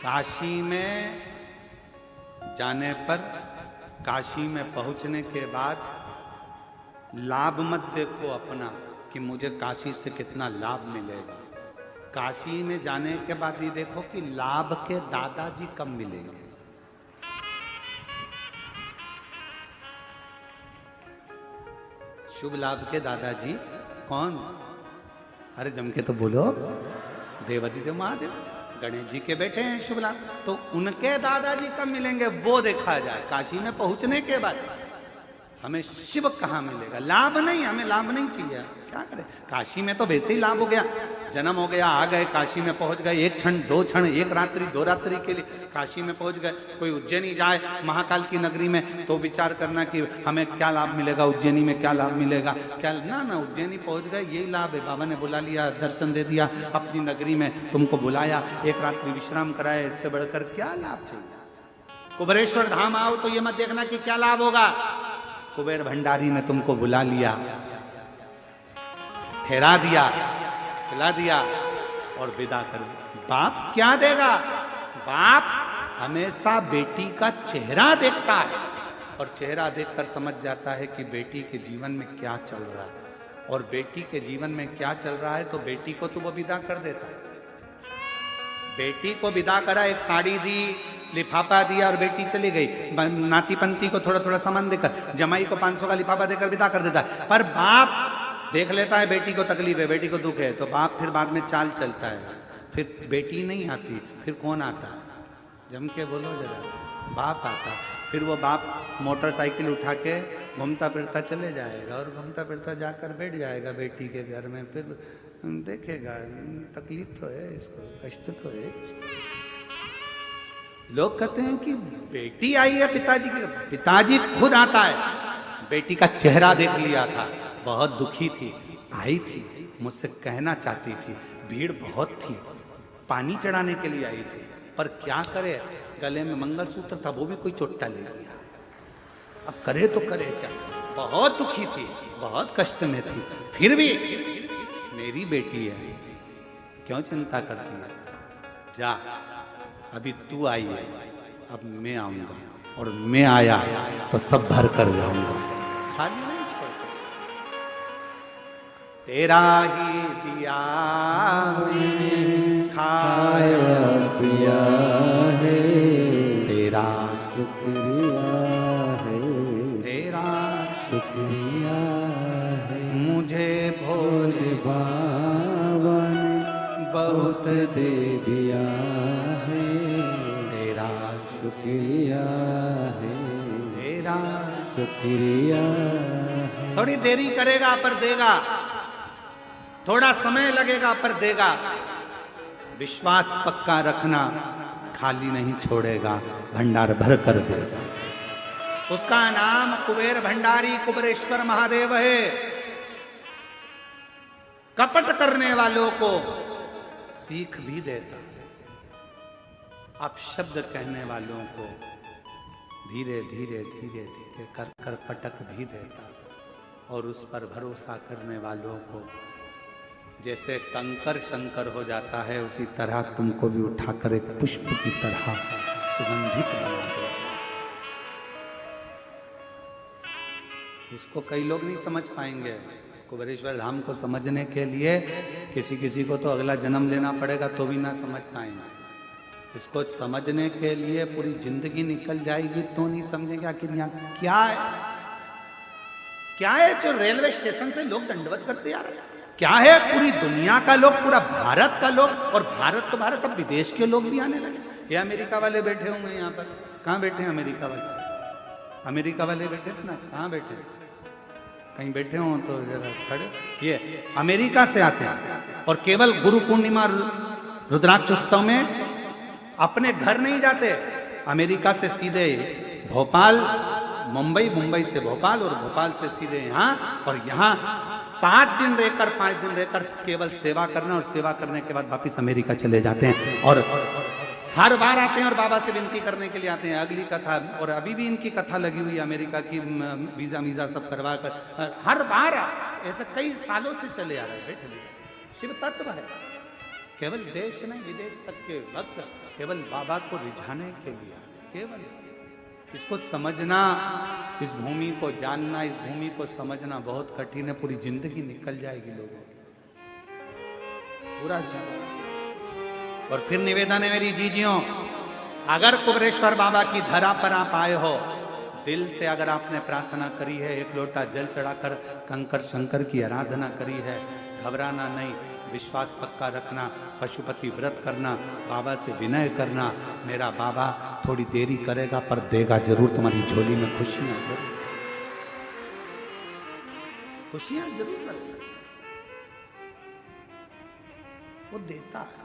[SPEAKER 1] काशी में जाने पर, काशी में पहुंचने के बाद लाभ मत देखो अपना कि मुझे काशी से कितना लाभ मिलेगा। काशी में जाने के बाद ही देखो कि लाभ के दादाजी कब मिलेंगे। शुभ लाभ के दादाजी कौन? अरे जम के तो बोलो, देवाधिदेव महादेव, गणेश जी के बेटे हैं शुभ लाभ, तो उनके दादाजी कब मिलेंगे वो देखा जाए काशी में पहुंचने के बाद। हमें शिव कहाँ मिलेगा? लाभ नहीं, हमें लाभ नहीं चाहिए। क्या करें? काशी में तो वैसे ही लाभ हो गया, जन्म हो गया, आ गए, काशी में पहुंच गए, एक क्षण, दो क्षण, एक रात्रि, दो रात्रि के लिए काशी में पहुंच गए। कोई उज्जैनी जाए महाकाल की नगरी में तो विचार करना कि हमें क्या लाभ मिलेगा, उज्जैनी में क्या लाभ मिलेगा, क्या ना उज्जैनी पहुंच गए, यही लाभ है। बाबा ने बुला लिया, दर्शन दे दिया, अपनी नगरी में तुमको बुलाया, एक रात्रि विश्राम कराया, इससे बढ़कर क्या लाभ चाहिए? कुबेरेश्वर धाम आओ तो ये मत देखना कि क्या लाभ होगा। कुबेर भंडारी ने तुमको बुला लिया, ठहरा दिया, खिला दिया और विदा कर दिया। बाप क्या देगा? बाप हमेशा बेटी का चेहरा देखता है और चेहरा देखकर समझ जाता है कि बेटी के जीवन में क्या चल रहा है, और बेटी के जीवन में क्या चल रहा है तो बेटी को तो वो विदा कर देता है। बेटी को विदा करा, एक साड़ी दी, लिफाफा दिया और बेटी चली गई। नाती पंती को थोड़ा थोड़ा सामान देकर, जमाई को 500 का लिफाफा देकर विदा कर देता है। पर बाप देख लेता है बेटी को तकलीफ है, बेटी को दुख है, तो बाप फिर बाद में चाल चलता है। फिर बेटी नहीं आती, फिर कौन आता है? जम के बोलो जरा, बाप आता। फिर वो बाप मोटरसाइकिल उठा के घूमता फिरता चले जाएगा और घूमता फिरता जाकर बैठ जाएगा बेटी के घर में। फिर देखेगा तकलीफ तो है इसको, कष्ट तो है। लोग कहते हैं कि बेटी आई है पिताजी की, पिताजी खुद आता है। बेटी का चेहरा देख लिया था, बहुत दुखी थी, आई थी, मुझसे कहना चाहती थी, भीड़ बहुत थी, पानी चढ़ाने के लिए आई थी, पर क्या करे, गले में मंगलसूत्र था, वो भी कोई चोट्टा ले लिया। अब करे तो करे क्या? बहुत दुखी थी, बहुत कष्ट में थी, फिर भी मेरी बेटी है, क्यों चिंता करती है? जा, अभी तू आई है, अब मैं आऊंगा, और मैं आया तो सब भर कर जाऊंगा, खाली नहीं छोड़ता। तेरा ही दिया मैंने खाया
[SPEAKER 2] पिया है,
[SPEAKER 1] तेरा
[SPEAKER 2] शुक्रिया है,
[SPEAKER 1] तेरा
[SPEAKER 2] शुक्रिया है।
[SPEAKER 1] मुझे भोले
[SPEAKER 2] बाबा ने बहुत दे दिया है,
[SPEAKER 1] तेरा
[SPEAKER 2] शुक्रिया है,
[SPEAKER 1] तेरा।
[SPEAKER 2] शुक्रिया है।
[SPEAKER 1] थोड़ी देरी करेगा पर देगा, थोड़ा समय लगेगा पर देगा। विश्वास पक्का रखना, खाली नहीं छोड़ेगा, भंडार भर कर देगा। उसका नाम कुबेर भंडारी कुबेरेश्वर महादेव है। कपट करने वालों को सीख भी देता, अपशब्द कहने वालों को धीरे धीरे धीरे धीरे कर कर पटक भी देता, और उस पर भरोसा करने वालों को जैसे कंकर शंकर हो जाता है, उसी तरह तुमको भी उठाकर एक पुष्प की तरह सुगंधित बना दे। इसको कई लोग नहीं समझ पाएंगे। कुबेरेश्वर धाम को समझने के लिए किसी किसी को तो अगला जन्म लेना पड़ेगा तो भी ना समझ पाएंगे। इसको समझने के लिए पूरी जिंदगी निकल जाएगी तो नहीं समझेंगे आखिर यहाँ क्या है। क्या है जो रेलवे स्टेशन से लोग दंडवत करते आ रहे हैं? क्या है पूरी दुनिया का लोग, पूरा भारत का लोग, और भारत तो भारत, अब विदेश के लोग भी आने लगे। ये अमेरिका वाले बैठे हुए हैं यहाँ पर। कहाँ बैठे हैं अमेरिका वाले? अमेरिका वाले बैठे थे ना, कहाँ बैठे? कहीं बैठे हो तो जरा खड़े। ये अमेरिका से आते हैं और केवल गुरु पूर्णिमा रुद्राक्षोत्सव में अपने घर नहीं जाते, अमेरिका से सीधे भोपाल, मुंबई, मुंबई से भोपाल और भोपाल से सीधे यहाँ, और यहाँ 7 दिन रहकर 5 दिन रहकर केवल सेवा करना, और सेवा करने के बाद वापिस अमेरिका चले जाते हैं। और हर बार आते हैं और बाबा से विनती करने के लिए आते हैं। अगली कथा, और अभी भी इनकी कथा लगी हुई है अमेरिका की, वीजा वीजा सब करवा कर हर बार ऐसे कई सालों से चले आ रहे हैं। बैठे शिव तत्व है, केवल देश नहीं विदेश तक के भक्त केवल बाबा को रिझाने के लिए, केवल इसको समझना, इस भूमि को जानना, इस भूमि को समझना बहुत कठिन है। पूरी जिंदगी निकल जाएगी लोगों की, पूरा जीवन। और फिर निवेदन है मेरी जीजियों, अगर कुबेरेश्वर बाबा की धरा पर आप आए हो, दिल से अगर आपने प्रार्थना करी है, एक लोटा जल चढ़ाकर कंकर शंकर की आराधना करी है, घबराना नहीं, विश्वास पक्का रखना, पशुपति व्रत करना, बाबा से विनय करना। मेरा बाबा थोड़ी देरी करेगा पर देगा जरूर, तुम्हारी झोली में खुशियां जरूर। खुशियां जरूर रखता है, वो देता है।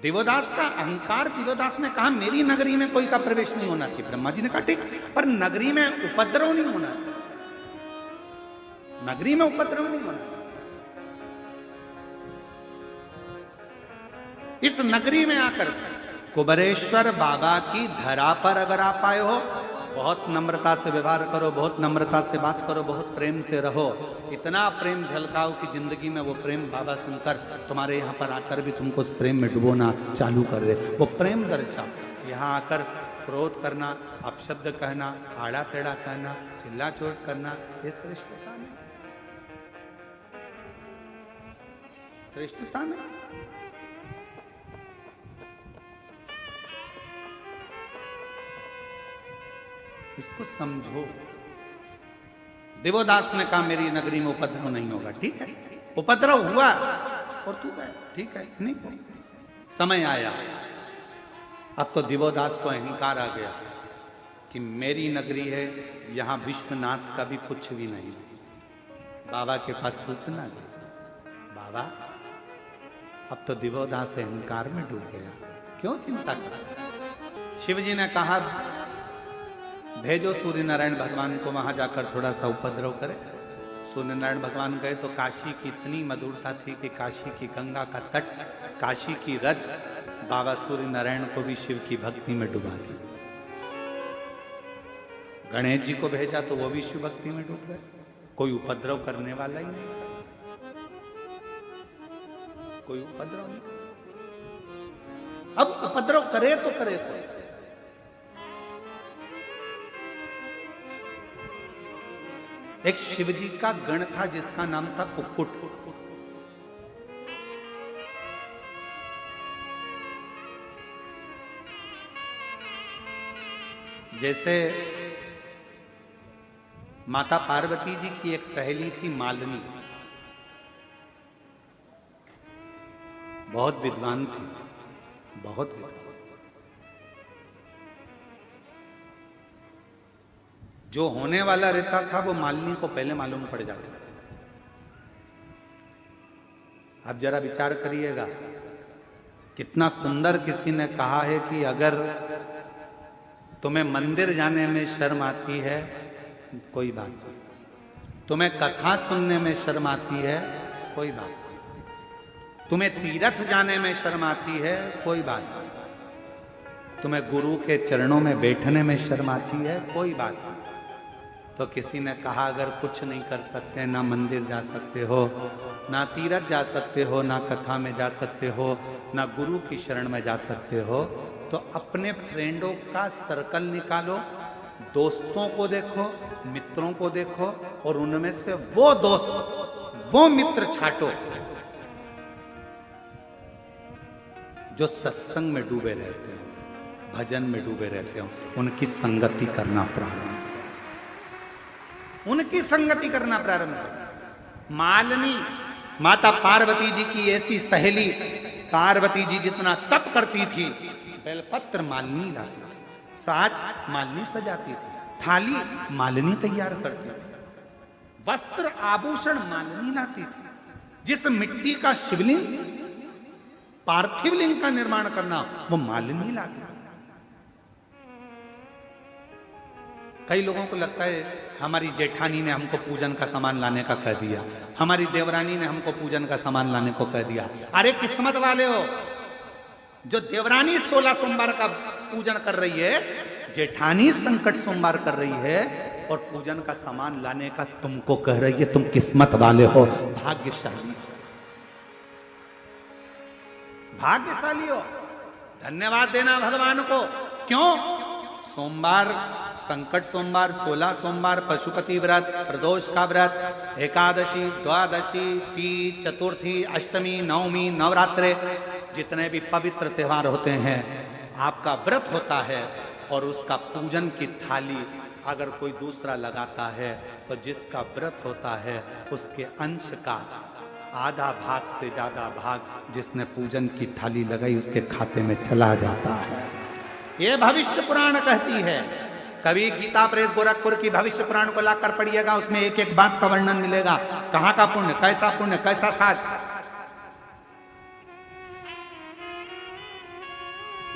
[SPEAKER 1] देवोदास का अहंकार, देवोदास ने कहा मेरी नगरी में कोई का प्रवेश नहीं होना चाहिए। ब्रह्मा जी ने कहा ठीक, पर नगरी में उपद्रव नहीं होना चाहिए, नगरी में उपद्रव नहीं होना चाहिए। इस नगरी में आकर कुबेरेश्वर बाबा की धरा पर अगर आप आए हो, बहुत नम्रता से व्यवहार करो, बहुत नम्रता से बात करो, बहुत प्रेम से रहो, इतना प्रेम झलकाओ कि जिंदगी में वो प्रेम बाबा शंकर तुम्हारे यहाँ पर आकर भी तुमको उस प्रेम में डुबोना चालू कर दे। वो प्रेम दर्शा। यहाँ आकर क्रोध करना, अपशब्द कहना, आड़ा टेढ़ा कहना, चिल्ला चोट करना, ये श्रेष्ठता नहीं, श्रेष्ठता नहीं। इसको समझो। देवोदास ने कहा मेरी नगरी में उपद्रव नहीं होगा। ठीक है, उपद्रव हुआ और तू गए, ठीक है, नहीं समय आया। अब तो देवोदास को अहंकार आ गया कि मेरी नगरी है, यहां विश्वनाथ का भी कुछ भी नहीं। बाबा के पास सूचना गई, बाबा अब तो देवोदास अहंकार में डूब गया, क्यों चिंता कर। शिव जी ने कहा भेजो सूर्य नारायण भगवान को, वहां जाकर थोड़ा सा उपद्रव करे। सूर्य नारायण भगवान गए तो काशी की इतनी मधुरता थी कि काशी की गंगा का तट, काशी की रज बाबा सूर्य नारायण को भी शिव की भक्ति में डुबा दी। गणेश जी को भेजा तो वो भी शिव भक्ति में डूब गए। कोई उपद्रव करने वाला ही नहीं, कोई उपद्रव नहीं। अब उपद्रव करे तो करे तो एक शिवजी का गण था जिसका नाम था कुक्कुट। जैसे माता पार्वती जी की एक सहेली थी मालिनी, बहुत विद्वान थी, बहुत विद्वान। जो होने वाला रहता था वो मालिनी को पहले मालूम पड़ जाता था। आप जरा विचार करिएगा, कितना सुंदर किसी ने कहा है कि अगर तुम्हें मंदिर जाने में शर्म आती है कोई बात नहीं, तुम्हें कथा सुनने में शर्म आती है कोई बात नहीं, तुम्हें तीर्थ जाने में शर्म आती है कोई बात नहीं, तुम्हें गुरु के चरणों में बैठने में शर्म आती है कोई बात नहीं। तो किसी ने कहा अगर कुछ नहीं कर सकते, ना मंदिर जा सकते हो, ना तीर्थ जा सकते हो, ना कथा में जा सकते हो, ना गुरु की शरण में जा सकते हो, तो अपने फ्रेंडों का सर्कल निकालो, दोस्तों को देखो, मित्रों को देखो और उनमें से वो दोस्त, वो मित्र छांटो जो सत्संग में डूबे रहते हो, भजन में डूबे रहते हो, उनकी संगति करना प्रारंभ, उनकी संगति करना प्रारंभ करो। मालिनी माता पार्वती जी की ऐसी सहेली, पार्वती जी जितना तप करती थी, बेलपत्र मालिनी लाती थी, साज मालिनी सजाती थी, थाली मालिनी तैयार करती थी, वस्त्र आभूषण मालिनी लाती थी। जिस मिट्टी का शिवलिंग, पार्थिव लिंग का निर्माण करना वो मालिनी लाती थी। कई लोगों को लगता है हमारी जेठानी ने हमको पूजन का सामान लाने का कह दिया, हमारी देवरानी ने हमको पूजन का सामान लाने को कह दिया। अरे किस्मत वाले हो, जो देवरानी 16 सोमवार का पूजन कर रही है, जेठानी संकट सोमवार कर रही है और पूजन का सामान लाने का तुमको कह रही है। तुम किस्मत वाले हो, भाग्यशाली, भाग्यशाली हो। धन्यवाद देना भगवान को। क्यों? सोमवार, संकट सोमवार, 16 सोमवार, पशुपति व्रत, प्रदोष का व्रत, एकादशी, द्वादशी, तीज, चतुर्थी, अष्टमी, नवमी, नवरात्रे, जितने भी पवित्र त्योहार होते हैं, आपका व्रत होता है और उसका पूजन की थाली अगर कोई दूसरा लगाता है तो जिसका व्रत होता है उसके अंश का आधा भाग से ज्यादा भाग जिसने पूजन की थाली लगाई उसके खाते में चला जाता है। ये भविष्य पुराण कहती है। कभी गीता प्रेस गोरखपुर की भविष्य पुराण को लाकर पढ़िएगा, उसमें एक एक बात का वर्णन मिलेगा। कहां का पुण्य, कैसा साज।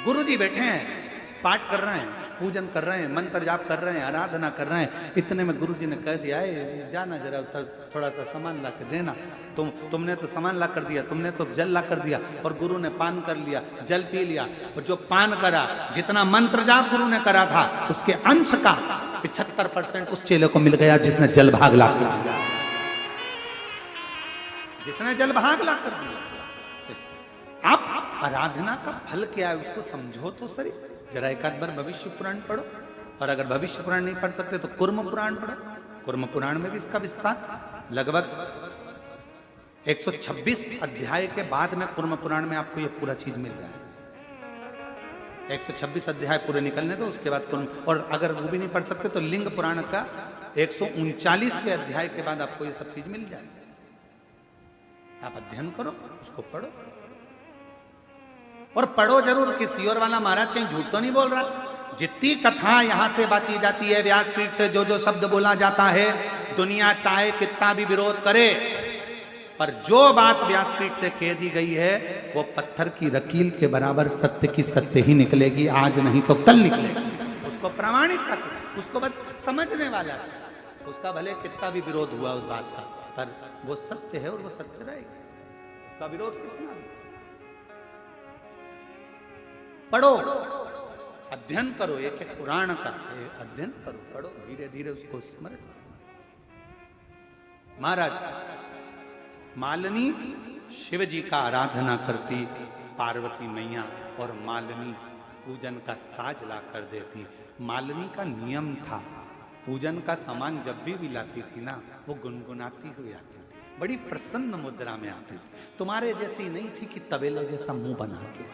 [SPEAKER 1] गुरुजी बैठे हैं, पाठ कर रहे हैं, पूजन कर रहे हैं, मंत्र जाप कर रहे हैं, आराधना कर रहे हैं। इतने में गुरुजी ने कह दिया है जाना जरा थोड़ा सा सामान ला के देना। तुमने तो सामान ला कर दिया, तुमने तो जल ला कर दिया, और गुरु ने पान कर लिया, जल पी लिया। और जो पान करा, जितना मंत्र जाप गुरु ने करा था, उसके अंश का 75% उस चेले को मिल गया जिसने जल भाग ला कर दिया, जिसने जल भाग ला कर दिया। आप आराधना का फल क्या है उसको समझो तो सही। जरा एक आध बार भविष्य पुराण पढ़ो, और अगर भविष्य पुराण नहीं पढ़ सकते तो कुर्म पुराण पढ़ो। कुर्म पुराण में भी इसका विस्तार लगभग 126 अध्याय के बाद में कुर्म पुराण में आपको ये पूरा चीज मिल जाए। 126 अध्याय पूरे निकलने दो, उसके बाद कुर्म। और अगर वो भी नहीं पढ़ सकते तो लिंग पुराण का 139वें अध्याय के बाद आपको ये सब चीज मिल जाए। आप अध्ययन करो, उसको पढ़ो, और पढ़ो जरूर। किसी और वाला महाराज कहीं झूठ तो नहीं बोल रहा। जितनी कथा यहां से बांटी जाती है, व्यासपीठ से जो जो शब्द बोला जाता है, दुनिया चाहे कितना भी विरोध करे, पर जो बात व्यासपीठ से कह दी गई है वो पत्थर की लकीर के बराबर सत्य की सत्य ही निकलेगी, आज नहीं तो कल निकलेगी। उसको प्रमाणित कर, उसको बस समझने वाला, उसका भले कितना भी विरोध हुआ उस बात का, पर वो सत्य है और वो सत्य रहेगा। उसका विरोध कितना भी। पढ़ो, अध्ययन करो, एक एक पुराण का अध्ययन करो, पढ़ो, धीरे धीरे उसको स्मरण। महाराज मालिनी शिव जी का आराधना करती, पार्वती मैया, और मालिनी पूजन का साज ला कर देती। मालिनी का नियम था, पूजन का सामान जब भी लाती थी ना, वो गुनगुनाती हुई आती थी, बड़ी प्रसन्न मुद्रा में आती थी। तुम्हारे जैसी नहीं थी कि तबेले जैसा मुंह बना के।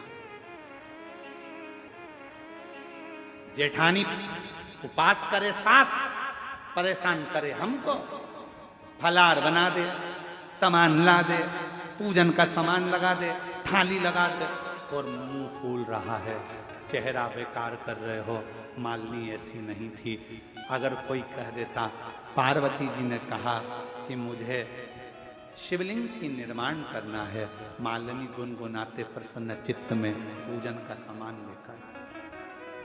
[SPEAKER 1] जेठानी उपास करे, सास परेशान करे हमको, फलार बना दे, सामान ला दे, पूजन का सामान लगा दे, थाली लगा दे, और मुंह फूल रहा है, चेहरा बेकार कर रहे हो। मालिनी ऐसी नहीं थी। अगर कोई कह देता, पार्वती जी ने कहा कि मुझे शिवलिंग की निर्माण करना है, मालिनी गुनगुनाते प्रसन्न चित्त में पूजन का सामान लेकर।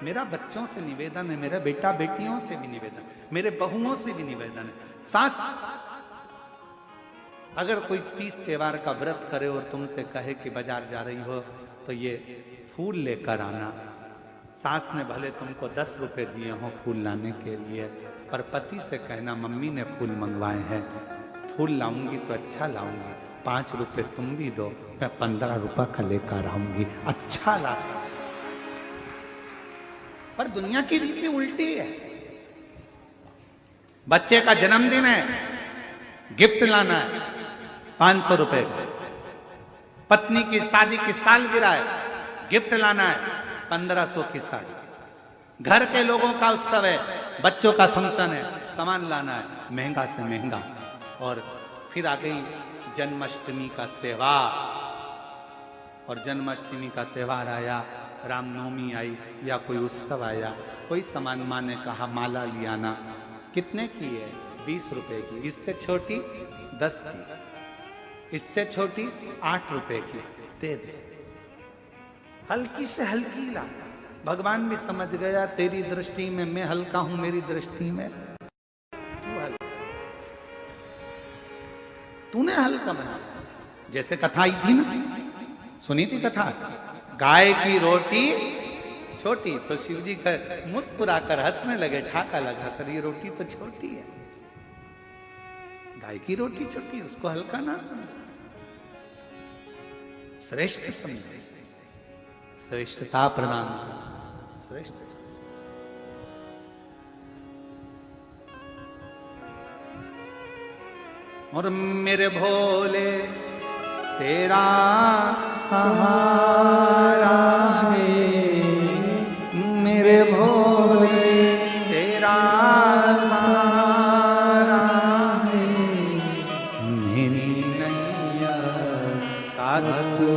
[SPEAKER 1] मेरा बच्चों से निवेदन है, मेरे बेटा बेटियों से भी निवेदन, मेरे बहुओं से भी निवेदन है। सास अगर कोई 30 त्योहार का व्रत करे और तुमसे कहे कि बाजार जा रही हो तो ये फूल लेकर आना, सास ने भले तुमको 10 रुपए दिए हों फूल लाने के लिए, पर पति से कहना मम्मी ने फूल मंगवाए हैं, फूल लाऊंगी तो अच्छा लाऊंगी, 5 रुपए तुम भी दो, मैं 15 रुपए का लेकर आऊंगी, अच्छा ला। पर दुनिया की रीति उल्टी है। बच्चे का जन्मदिन है, गिफ्ट लाना है 500 रुपए का। पत्नी की शादी की सालगिरह है, गिफ्ट लाना है 1500 की साड़ी। घर के लोगों का उत्सव है, बच्चों का फंक्शन है, सामान लाना है महंगा से महंगा। और फिर आ गई जन्माष्टमी का त्योहार, और जन्माष्टमी का त्योहार आया, रामनवमी आई या कोई उत्सव आया, कोई सामान माँ ने कहा माला लियाना, कितने की है? 20 रुपए की। इससे छोटी 10 की, इससे छोटी 8 रुपए की, दे दे। हल्की से हल्की ला। भगवान भी समझ गया तेरी दृष्टि में मैं हल्का हूं, मेरी दृष्टि में तू हल्का, तूने हल्का बना। जैसे कथा आई थी ना, सुनी थी कथा, गाय की रोटी छोटी, तो शिवजी मुस्कुराकर हंसने लगे, ठाका लगा कर, ये रोटी तो छोटी है, गाय की रोटी छोटी, उसको हल्का ना समझ, श्रेष्ठ समझे, श्रेष्ठता प्रदान कर, श्रेष्ठ। और मेरे भोले तेरा सहारा है, मेरे भोले तेरा सहारा है, मेरी नैया का तू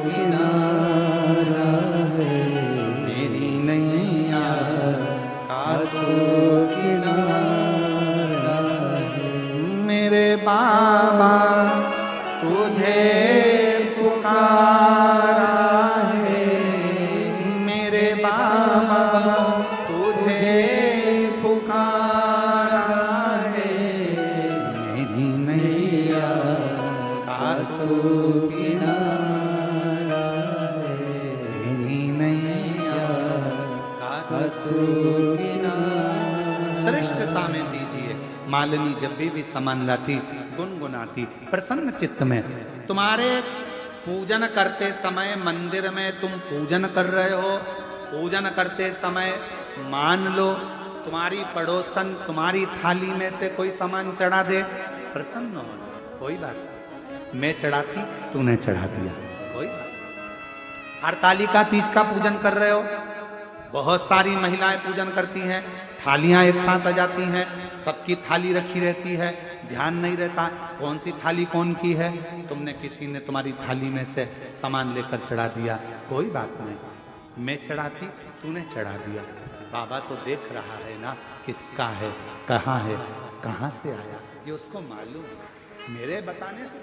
[SPEAKER 1] किनारा है, मेरी नैया का तू
[SPEAKER 2] जोगिना।
[SPEAKER 1] श्रेष्ठता में दीजिए। मालिनी जब भी सामान लाती गुनगुनाती प्रसन्न चित्त में। तुम्हारे पूजन करते समय मंदिर में तुम पूजन कर रहे हो, पूजन करते समय मान लो तुम्हारी पड़ोसन तुम्हारी थाली में से कोई सामान चढ़ा दे, प्रसन्न हो, कोई बात नहीं। मैं चढ़ाती तूने चढ़ा दिया, कोई बात नहीं। हरतालिका तीज का पूजन कर रहे हो, बहुत सारी महिलाएं पूजन करती हैं, थालियां एक साथ आ जाती हैं, सबकी थाली रखी रहती है, ध्यान नहीं रहता कौन सी थाली कौन की है। तुमने किसी ने तुम्हारी थाली में से सामान लेकर चढ़ा दिया, कोई बात नहीं। मैं चढ़ाती तूने चढ़ा दिया, बाबा तो देख रहा है ना किसका है, कहाँ से आया, ये उसको मालूम। मेरे बताने से